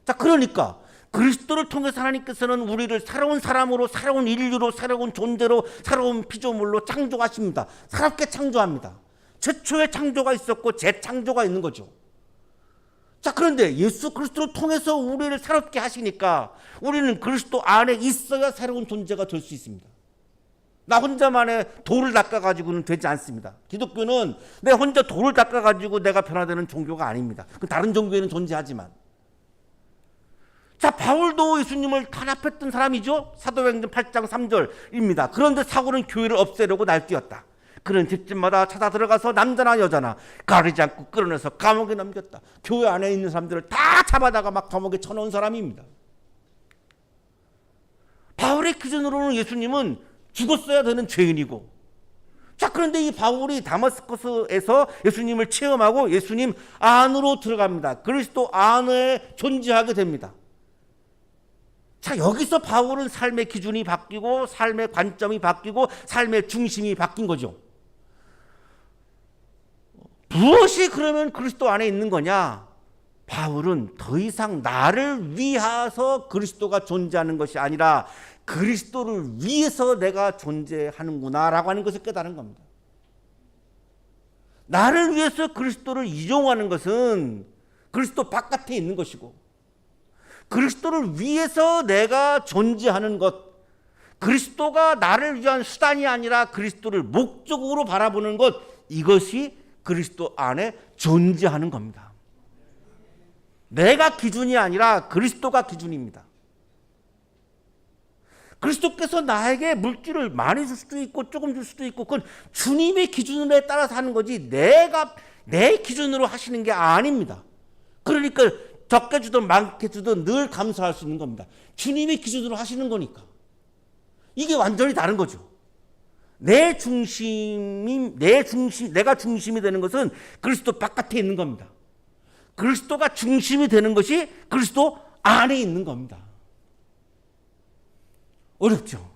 B: 자, 그러니까 그리스도를 통해서 하나님께서는 우리를 새로운 사람으로, 새로운 인류로, 새로운 존재로, 새로운 피조물로 창조하십니다. 새롭게 창조합니다. 최초의 창조가 있었고 재창조가 있는 거죠. 자, 그런데 예수 그리스도를 통해서 우리를 새롭게 하시니까 우리는 그리스도 안에 있어야 새로운 존재가 될 수 있습니다. 나 혼자만의 돌을 닦아가지고는 되지 않습니다. 기독교는 내 혼자 돌을 닦아가지고 내가 변화되는 종교가 아닙니다. 다른 종교에는 존재하지만. 자, 바울도 예수님을 탄압했던 사람이죠. 사도행전 8장 3절입니다. 그런데 사울은 교회를 없애려고 날뛰었다. 그런 집집마다 찾아 들어가서 남자나 여자나 가리지 않고 끌어내서 감옥에 넘겼다. 교회 안에 있는 사람들을 다 잡아다가 막 감옥에 쳐놓은 사람입니다. 바울의 기준으로는 예수님은 죽었어야 되는 죄인이고, 자, 그런데 이 바울이 다마스커스에서 예수님을 체험하고 예수님 안으로 들어갑니다. 그리스도 안에 존재하게 됩니다. 자, 여기서 바울은 삶의 기준이 바뀌고 삶의 관점이 바뀌고 삶의 중심이 바뀐 거죠. 무엇이 그러면 그리스도 안에 있는 거냐? 바울은 더 이상 나를 위해서 그리스도가 존재하는 것이 아니라 그리스도를 위해서 내가 존재하는구나 라고 하는 것을 깨달은 겁니다.
E: 나를 위해서 그리스도를 이용하는 것은 그리스도 바깥에 있는 것이고, 그리스도를 위해서 내가 존재하는 것, 그리스도가 나를 위한 수단이 아니라 그리스도를 목적으로 바라보는 것, 이것이 그리스도 안에 존재하는 겁니다. 내가 기준이 아니라 그리스도가 기준입니다. 그리스도께서 나에게 물질을 많이 줄 수도 있고 조금 줄 수도 있고, 그건 주님의 기준에 따라서 하는 거지 내 기준으로 하시는 게 아닙니다. 그러니까 적게 주든 많게 주든 늘 감사할 수 있는 겁니다. 주님의 기준으로 하시는 거니까. 이게 완전히 다른 거죠. 내가 중심이 되는 것은 그리스도 바깥에 있는 겁니다. 그리스도가 중심이 되는 것이 그리스도 안에 있는 겁니다. 어렵죠.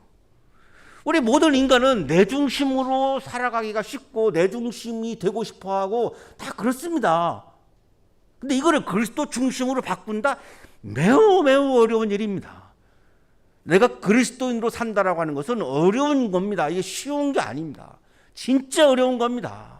E: 우리 모든 인간은 내 중심으로 살아가기가 쉽고 내 중심이 되고 싶어하고 다 그렇습니다. 근데 이거를 그리스도 중심으로 바꾼다? 매우 매우 어려운 일입니다. 내가 그리스도인으로 산다라고 하는 것은 어려운 겁니다. 이게 쉬운 게 아닙니다. 진짜 어려운 겁니다.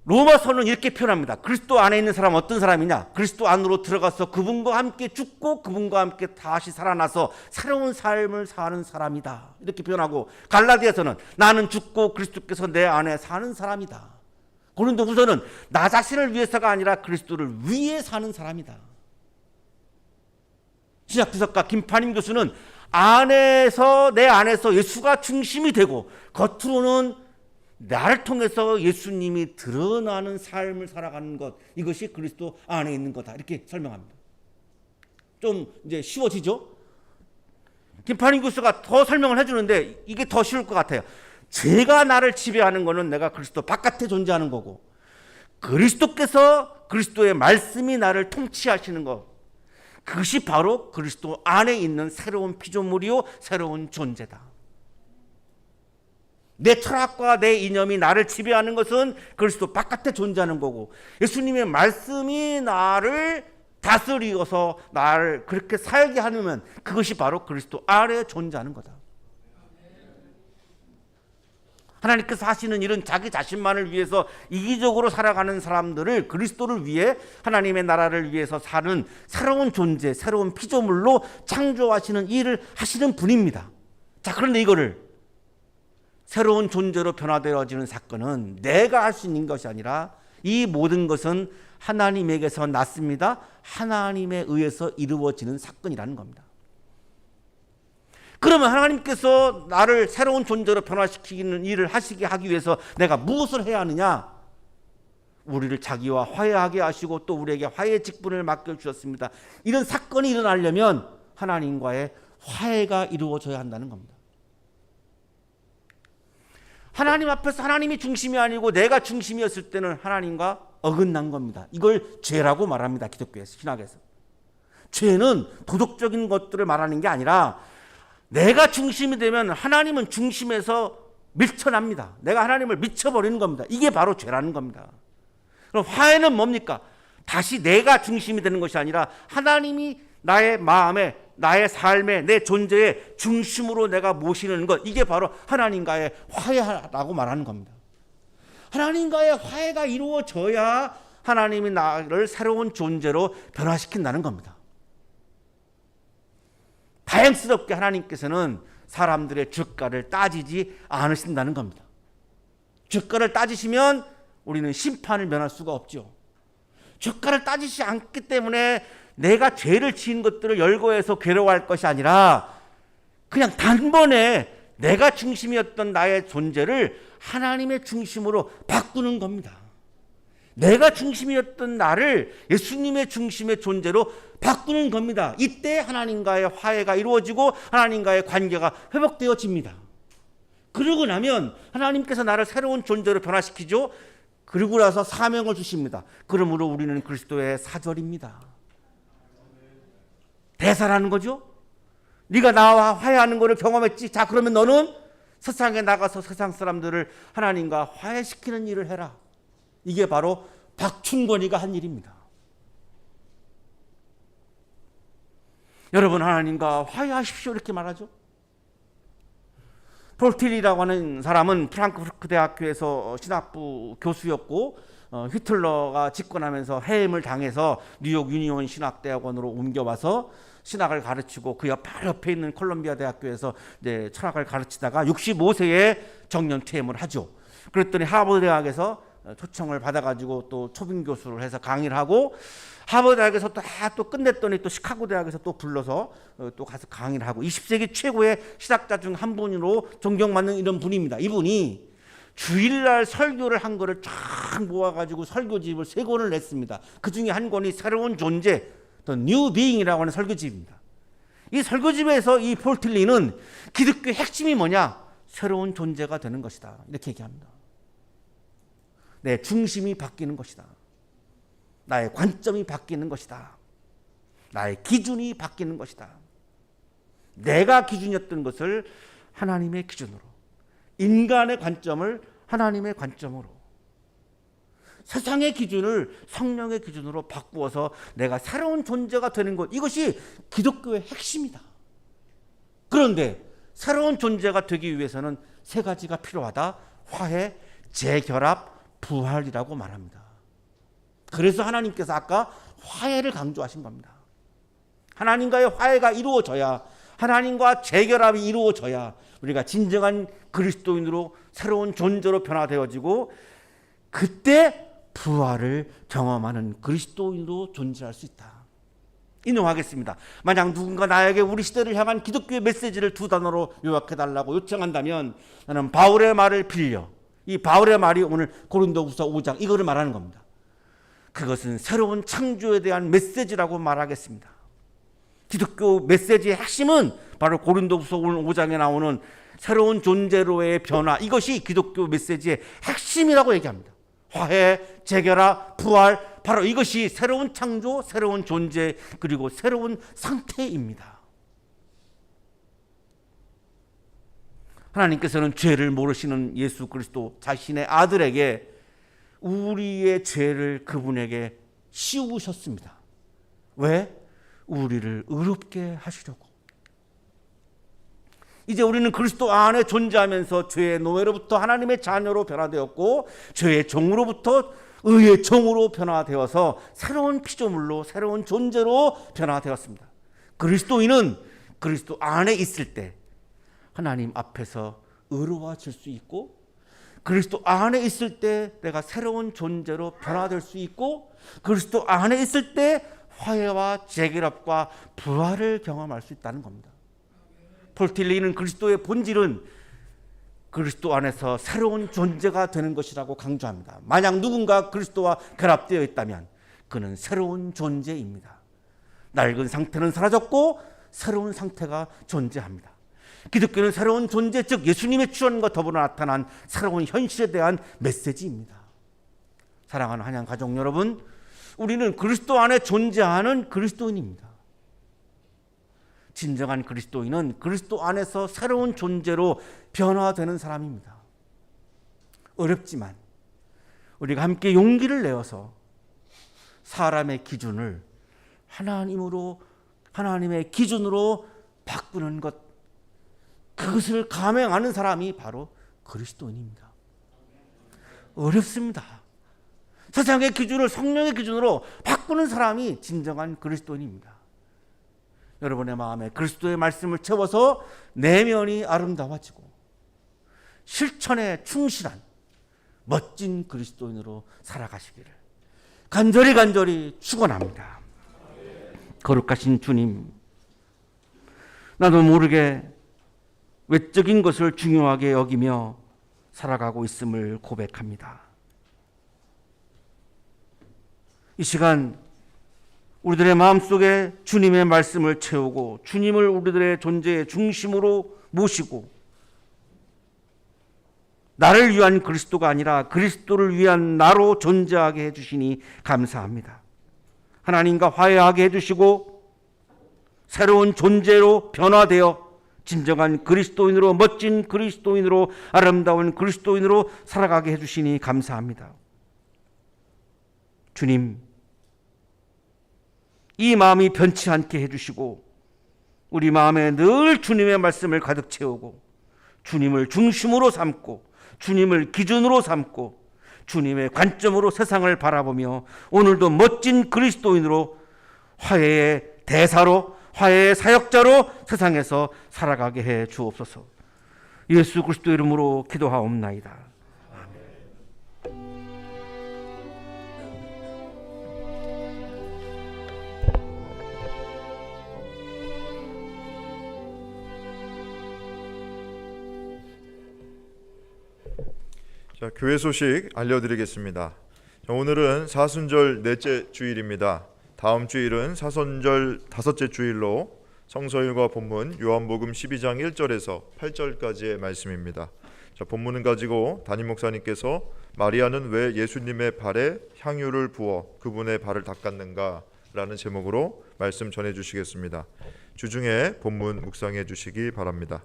E: 로마서는 이렇게 표현합니다. 그리스도 안에 있는 사람은 어떤 사람이냐? 그리스도 안으로 들어가서 그분과 함께 죽고 그분과 함께 다시 살아나서 새로운 삶을 사는 사람이다. 이렇게 표현하고, 갈라디아서는 나는 죽고 그리스도께서 내 안에 사는 사람이다. 고린도후서는 나 자신을 위해서가 아니라 그리스도를 위해 사는 사람이다. 신약주석가 김판임 교수는 내 안에서 예수가 중심이 되고 겉으로는 나를 통해서 예수님이 드러나는 삶을 살아가는 것, 이것이 그리스도 안에 있는 거다. 이렇게 설명합니다. 좀 이제 쉬워지죠? 김판임 교수가 더 설명을 해주는데 이게 더 쉬울 것 같아요. 죄가 나를 지배하는 거는 내가 그리스도 바깥에 존재하는 거고, 그리스도께서 그리스도의 말씀이 나를 통치하시는 것, 그것이 바로 그리스도 안에 있는 새로운 피조물이요 새로운 존재다. 내 철학과 내 이념이 나를 지배하는 것은 그리스도 바깥에 존재하는 거고, 예수님의 말씀이 나를 다스리어서 나를 그렇게 살게 하면 그것이 바로 그리스도 안에 존재하는 거다. 하나님께서 하시는 일은 자기 자신만을 위해서 이기적으로 살아가는 사람들을 그리스도를 위해 하나님의 나라를 위해서 사는 새로운 존재, 새로운 피조물로 창조하시는 일을 하시는 분입니다. 자, 그런데 이거를 새로운 존재로 변화되어지는 사건은 내가 할 수 있는 것이 아니라 이 모든 것은 하나님에게서 났습니다. 하나님에 의해서 이루어지는 사건이라는 겁니다. 그러면 하나님께서 나를 새로운 존재로 변화시키는 일을 하기 위해서 내가 무엇을 해야 하느냐? 우리를 자기와 화해하게 하시고 또 우리에게 화해의 직분을 맡겨주셨습니다. 이런 사건이 일어나려면 하나님과의 화해가 이루어져야 한다는 겁니다. 하나님 앞에서 하나님이 중심이 아니고 내가 중심이었을 때는 하나님과 어긋난 겁니다. 이걸 죄라고 말합니다. 기독교에서, 신학에서. 죄는 도덕적인 것들을 말하는 게 아니라 내가 중심이 되면 하나님은 중심에서 밀쳐납니다. 내가 하나님을 미쳐버리는 겁니다. 이게 바로 죄라는 겁니다. 그럼 화해는 뭡니까? 다시 내가 중심이 되는 것이 아니라 하나님이 나의 마음에, 나의 삶에, 내 존재의 중심으로 내가 모시는 것, 이게 바로 하나님과의 화해라고 말하는 겁니다. 하나님과의 화해가 이루어져야 하나님이 나를 새로운 존재로 변화시킨다는 겁니다. 다행스럽게 하나님께서는 사람들의 죄가를 따지지 않으신다는 겁니다. 죄가를 따지시면 우리는 심판을 면할 수가 없죠. 죄가를 따지지 않기 때문에 내가 죄를 지은 것들을 열거해서 괴로워할 것이 아니라 그냥 단번에 내가 중심이었던 나의 존재를 하나님의 중심으로 바꾸는 겁니다. 내가 중심이었던 나를 예수님의 중심의 존재로 바꾸는 겁니다. 이때 하나님과의 화해가 이루어지고 하나님과의 관계가 회복되어집니다. 그러고 나면 하나님께서 나를 새로운 존재로 변화시키죠. 그리고 나서 사명을 주십니다. 그러므로 우리는 그리스도의 사절입니다. 대사라는 거죠. 네가 나와 화해하는 것을 경험했지. 자, 그러면 너는 세상에 나가서 세상 사람들을 하나님과 화해시키는 일을 해라. 이게 바로 박충권이가 한 일입니다. 여러분, 하나님과 화해하십시오 이렇게 말하죠. 폴틸리라고 하는 사람은 프랑크푸르트 대학교에서 신학부 교수였고 히틀러가 집권하면서 해임을 당해서 뉴욕 유니온 신학대학원으로 옮겨와서 신학을 가르치고 그 바로 옆에 있는 콜롬비아 대학교에서 이제 철학을 가르치다가 65세에 정년 퇴임을 하죠. 그랬더니 하버드 대학에서 초청을 받아가지고 또 초빙 교수를 해서 강의를 하고 하버드 대학에서 또 끝냈더니 또 시카고 대학에서 또 불러서 또 가서 강의를 하고 20세기 최고의 신학자 중 한 분으로 존경받는 이런 분입니다. 이분이 주일날 설교를 한 거를 쫙 모아가지고 설교집을 3권을 냈습니다. 그 중에 한 권이 새로운 존재, The New Being이라고 하는 설교집입니다. 이 설교집에서 이 폴틸리는 기독교의 핵심이 뭐냐? 새로운 존재가 되는 것이다. 이렇게 얘기합니다. 내 중심이 바뀌는 것이다. 나의 관점이 바뀌는 것이다. 나의 기준이 바뀌는 것이다. 내가 기준이었던 것을 하나님의 기준으로, 인간의 관점을 하나님의 관점으로, 세상의 기준을 성령의 기준으로 바꾸어서 내가 새로운 존재가 되는 것, 이것이 기독교의 핵심이다. 그런데 새로운 존재가 되기 위해서는 3가지가 필요하다. 화해, 재결합, 부활이라고 말합니다. 그래서 하나님께서 아까 화해를 강조하신 겁니다. 하나님과의 화해가 이루어져야, 하나님과 재결합이 이루어져야 우리가 진정한 그리스도인으로 새로운 존재로 변화되어지고 그때 부활을 경험하는 그리스도인으로 존재할 수 있다. 인용하겠습니다. 만약 누군가 나에게 우리 시대를 향한 기독교의 메시지를 2 단어로 요약해달라고 요청한다면 나는 바울의 말을 빌려, 이 바울의 말이 오늘 고린도후서 5장 이거를 말하는 겁니다. 그것은 새로운 창조에 대한 메시지라고 말하겠습니다. 기독교 메시지의 핵심은 바로 고린도후서 5장에 나오는 새로운 존재로의 변화, 이것이 기독교 메시지의 핵심이라고 얘기합니다. 화해, 재결합, 부활, 바로 이것이 새로운 창조, 새로운 존재, 그리고 새로운 상태입니다. 하나님께서는 죄를 모르시는 예수 그리스도 자신의 아들에게 우리의 죄를 그분에게 씌우셨습니다. 왜? 우리를 의롭게 하시려고. 이제 우리는 그리스도 안에 존재하면서 죄의 노예로부터 하나님의 자녀로 변화되었고 죄의 종으로부터 의의 종으로 변화되어서 새로운 피조물로, 새로운 존재로 변화되었습니다. 그리스도인은 그리스도 안에 있을 때 하나님 앞에서 의로워질 수 있고, 그리스도 안에 있을 때 내가 새로운 존재로 변화될 수 있고, 그리스도 안에 있을 때 화해와 재결합과 부활을 경험할 수 있다는 겁니다. 폴틸리는 그리스도의 본질은 그리스도 안에서 새로운 존재가 되는 것이라고 강조합니다. 만약 누군가 그리스도와 결합되어 있다면 그는 새로운 존재입니다. 낡은 상태는 사라졌고 새로운 상태가 존재합니다. 기독교는 새로운 존재, 즉 예수님의 출현과 더불어 나타난 새로운 현실에 대한 메시지입니다. 사랑하는 한양 가족 여러분, 우리는 그리스도 안에 존재하는 그리스도인입니다. 진정한 그리스도인은 그리스도 안에서 새로운 존재로 변화되는 사람입니다. 어렵지만 우리가 함께 용기를 내어서 사람의 기준을 하나님의 기준으로 바꾸는 것, 그것을 감행하는 사람이 바로 그리스도인입니다. 어렵습니다. 세상의 기준을 성령의 기준으로 바꾸는 사람이 진정한 그리스도인입니다. 여러분의 마음에 그리스도의 말씀을 채워서 내면이 아름다워지고 실천에 충실한 멋진 그리스도인으로 살아가시기를 간절히 축원합니다. 거룩하신 주님, 나도 모르게 외적인 것을 중요하게 여기며 살아가고 있음을 고백합니다. 이 시간 우리들의 마음속에 주님의 말씀을 채우고 주님을 우리들의 존재의 중심으로 모시고 나를 위한 그리스도가 아니라 그리스도를 위한 나로 존재하게 해주시니 감사합니다. 하나님과 화해하게 해주시고 새로운 존재로 변화되어 진정한 그리스도인으로, 멋진 그리스도인으로, 아름다운 그리스도인으로 살아가게 해주시니 감사합니다. 주님, 이 마음이 변치 않게 해주시고 우리 마음에 늘 주님의 말씀을 가득 채우고 주님을 중심으로 삼고 주님을 기준으로 삼고 주님의 관점으로 세상을 바라보며 오늘도 멋진 그리스도인으로 화해의 대사로 화해의 사역자로 세상에서 살아가게 해 주옵소서. 예수 그리스도 이름으로 기도하옵나이다.
A: 자, 교회 소식 알려드리겠습니다. 자, 오늘은 사순절 넷째 주일입니다. 다음 주일은 사순절 다섯째 주일로 성서일과 본문 요한복음 12장 1절에서 8절까지의 말씀입니다. 자, 본문은 가지고 담임 목사님께서 마리아는 왜 예수님의 발에 향유를 부어 그분의 발을 닦았는가 라는 제목으로 말씀 전해 주시겠습니다. 주중에 본문 묵상해 주시기 바랍니다.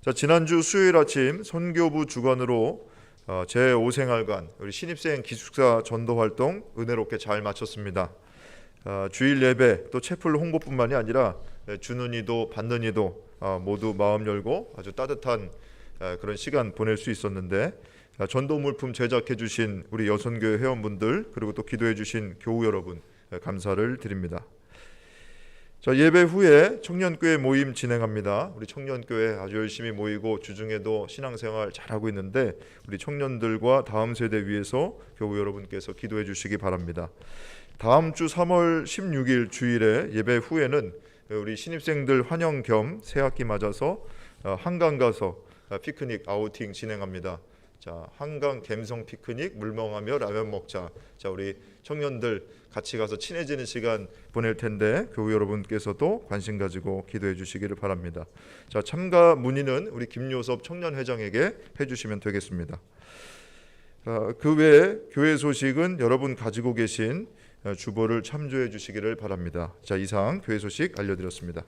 A: 자, 지난주 수요일 아침 선교부 주관으로 제5생활관 우리 신입생 기숙사 전도 활동 은혜롭게 잘 마쳤습니다. 주일 예배 또 채플 홍보뿐만이 아니라 주는 이도 받는 이도 모두 마음 열고 아주 따뜻한 그런 시간 보낼 수 있었는데 전도 물품 제작해 주신 우리 여선교회 회원분들 그리고 또 기도해 주신 교우 여러분 감사를 드립니다. 자, 예배 후에 청년교회 모임 진행합니다. 우리 청년교회 아주 열심히 모이고 주중에도 신앙생활 잘하고 있는데 우리 청년들과 다음 세대 위해서 교우 여러분께서 기도해 주시기 바랍니다. 다음 주 3월 16일 주일에 예배 후에는 우리 신입생들 환영 겸 새학기 맞아서 한강 가서 피크닉 아우팅 진행합니다. 자, 한강 갬성 피크닉 물멍하며 라면 먹자. 자, 우리 청년들 같이 가서 친해지는 시간 보낼 텐데 교우 여러분께서도 관심 가지고 기도해 주시기를 바랍니다. 자, 참가 문의는 우리 김요섭 청년회장에게 해주시면 되겠습니다. 그 외에 교회 소식은 여러분 가지고 계신 주보를 참조해 주시기를 바랍니다. 자, 이상 교회 소식 알려드렸습니다.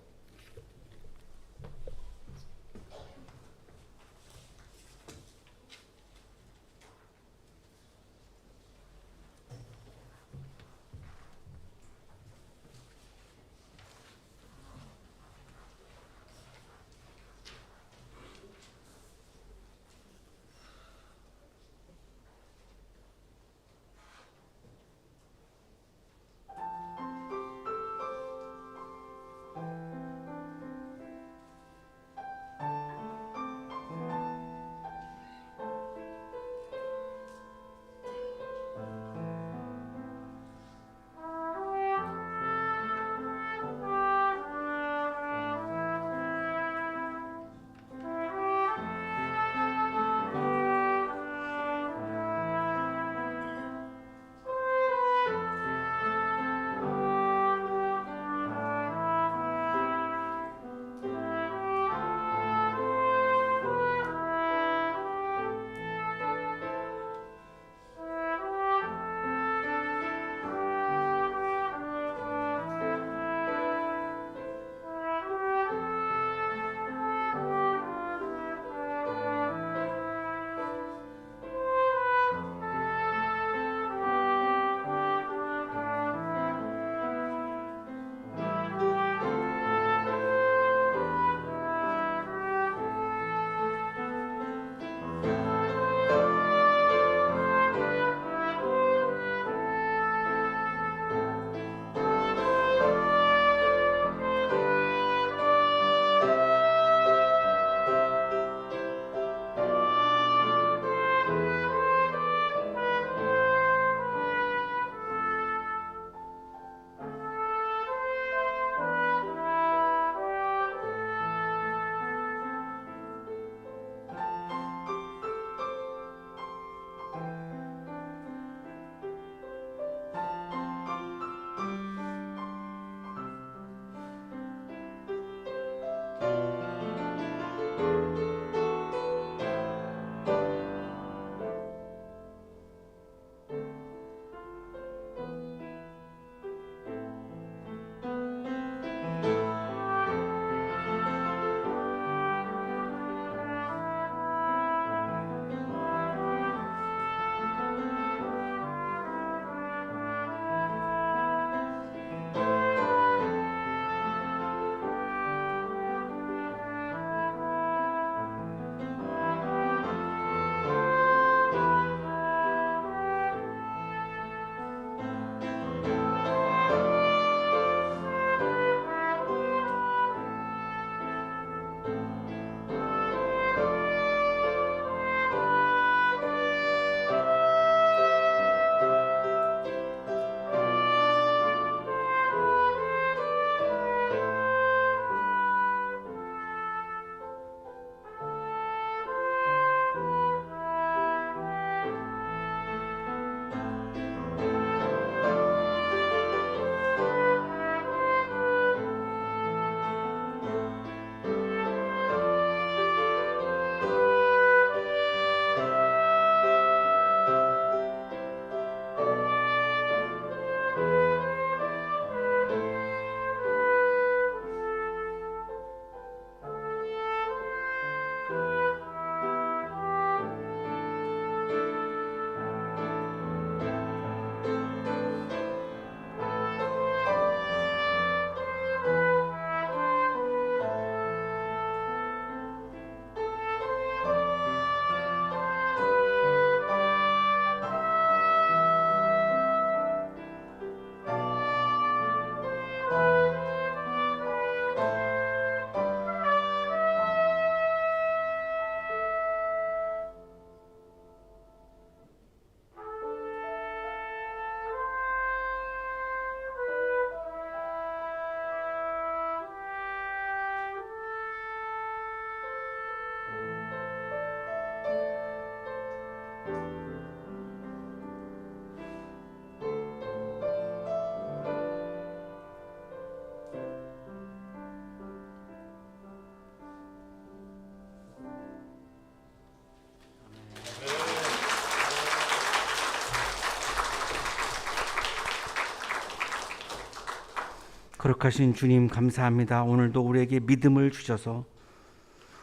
B: 거룩하신 주님 감사합니다. 오늘도 우리에게 믿음을 주셔서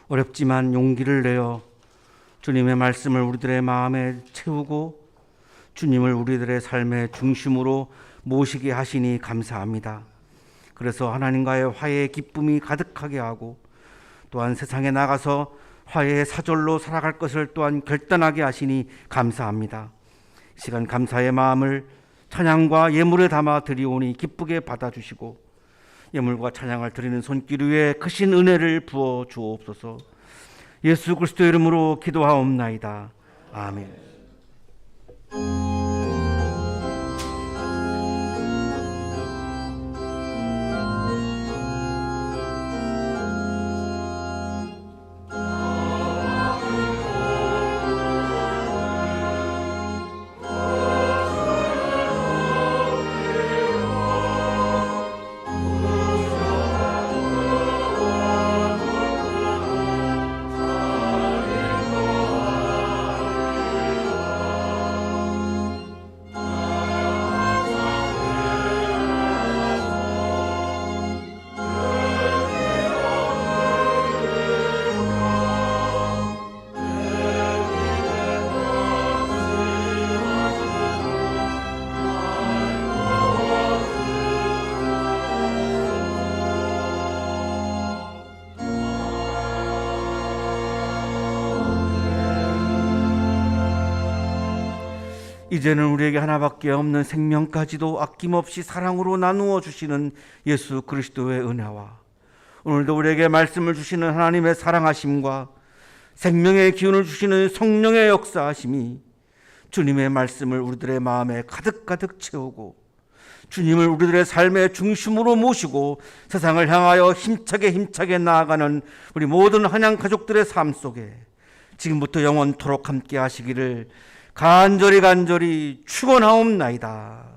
B: 어렵지만 용기를 내어 주님의 말씀을 우리들의 마음에 채우고 주님을 우리들의 삶의 중심으로 모시게 하시니 감사합니다. 그래서 하나님과의 화해의 기쁨이 가득하게 하고 또한 세상에 나가서 화해의 사절로 살아갈 것을 또한 결단하게 하시니 감사합니다. 이 시간 감사의 마음을 찬양과 예물에 담아 드리오니 기쁘게 받아주시고 예물과 찬양을 드리는 손길 위에 크신 은혜를 부어 주옵소서. 예수 그리스도의 이름으로 기도하옵나이다. 아멘. 이제는 우리에게 하나밖에 없는 생명까지도 아낌없이 사랑으로 나누어 주시는 예수 그리스도의 은혜와 오늘도 우리에게 말씀을 주시는 하나님의 사랑하심과 생명의 기운을 주시는 성령의 역사하심이 주님의 말씀을 우리들의 마음에 가득가득 채우고 주님을 우리들의 삶의 중심으로 모시고 세상을 향하여 힘차게 나아가는 우리 모든 한양 가족들의 삶 속에 지금부터 영원토록 함께 하시기를 간절히 축원하옵나이다.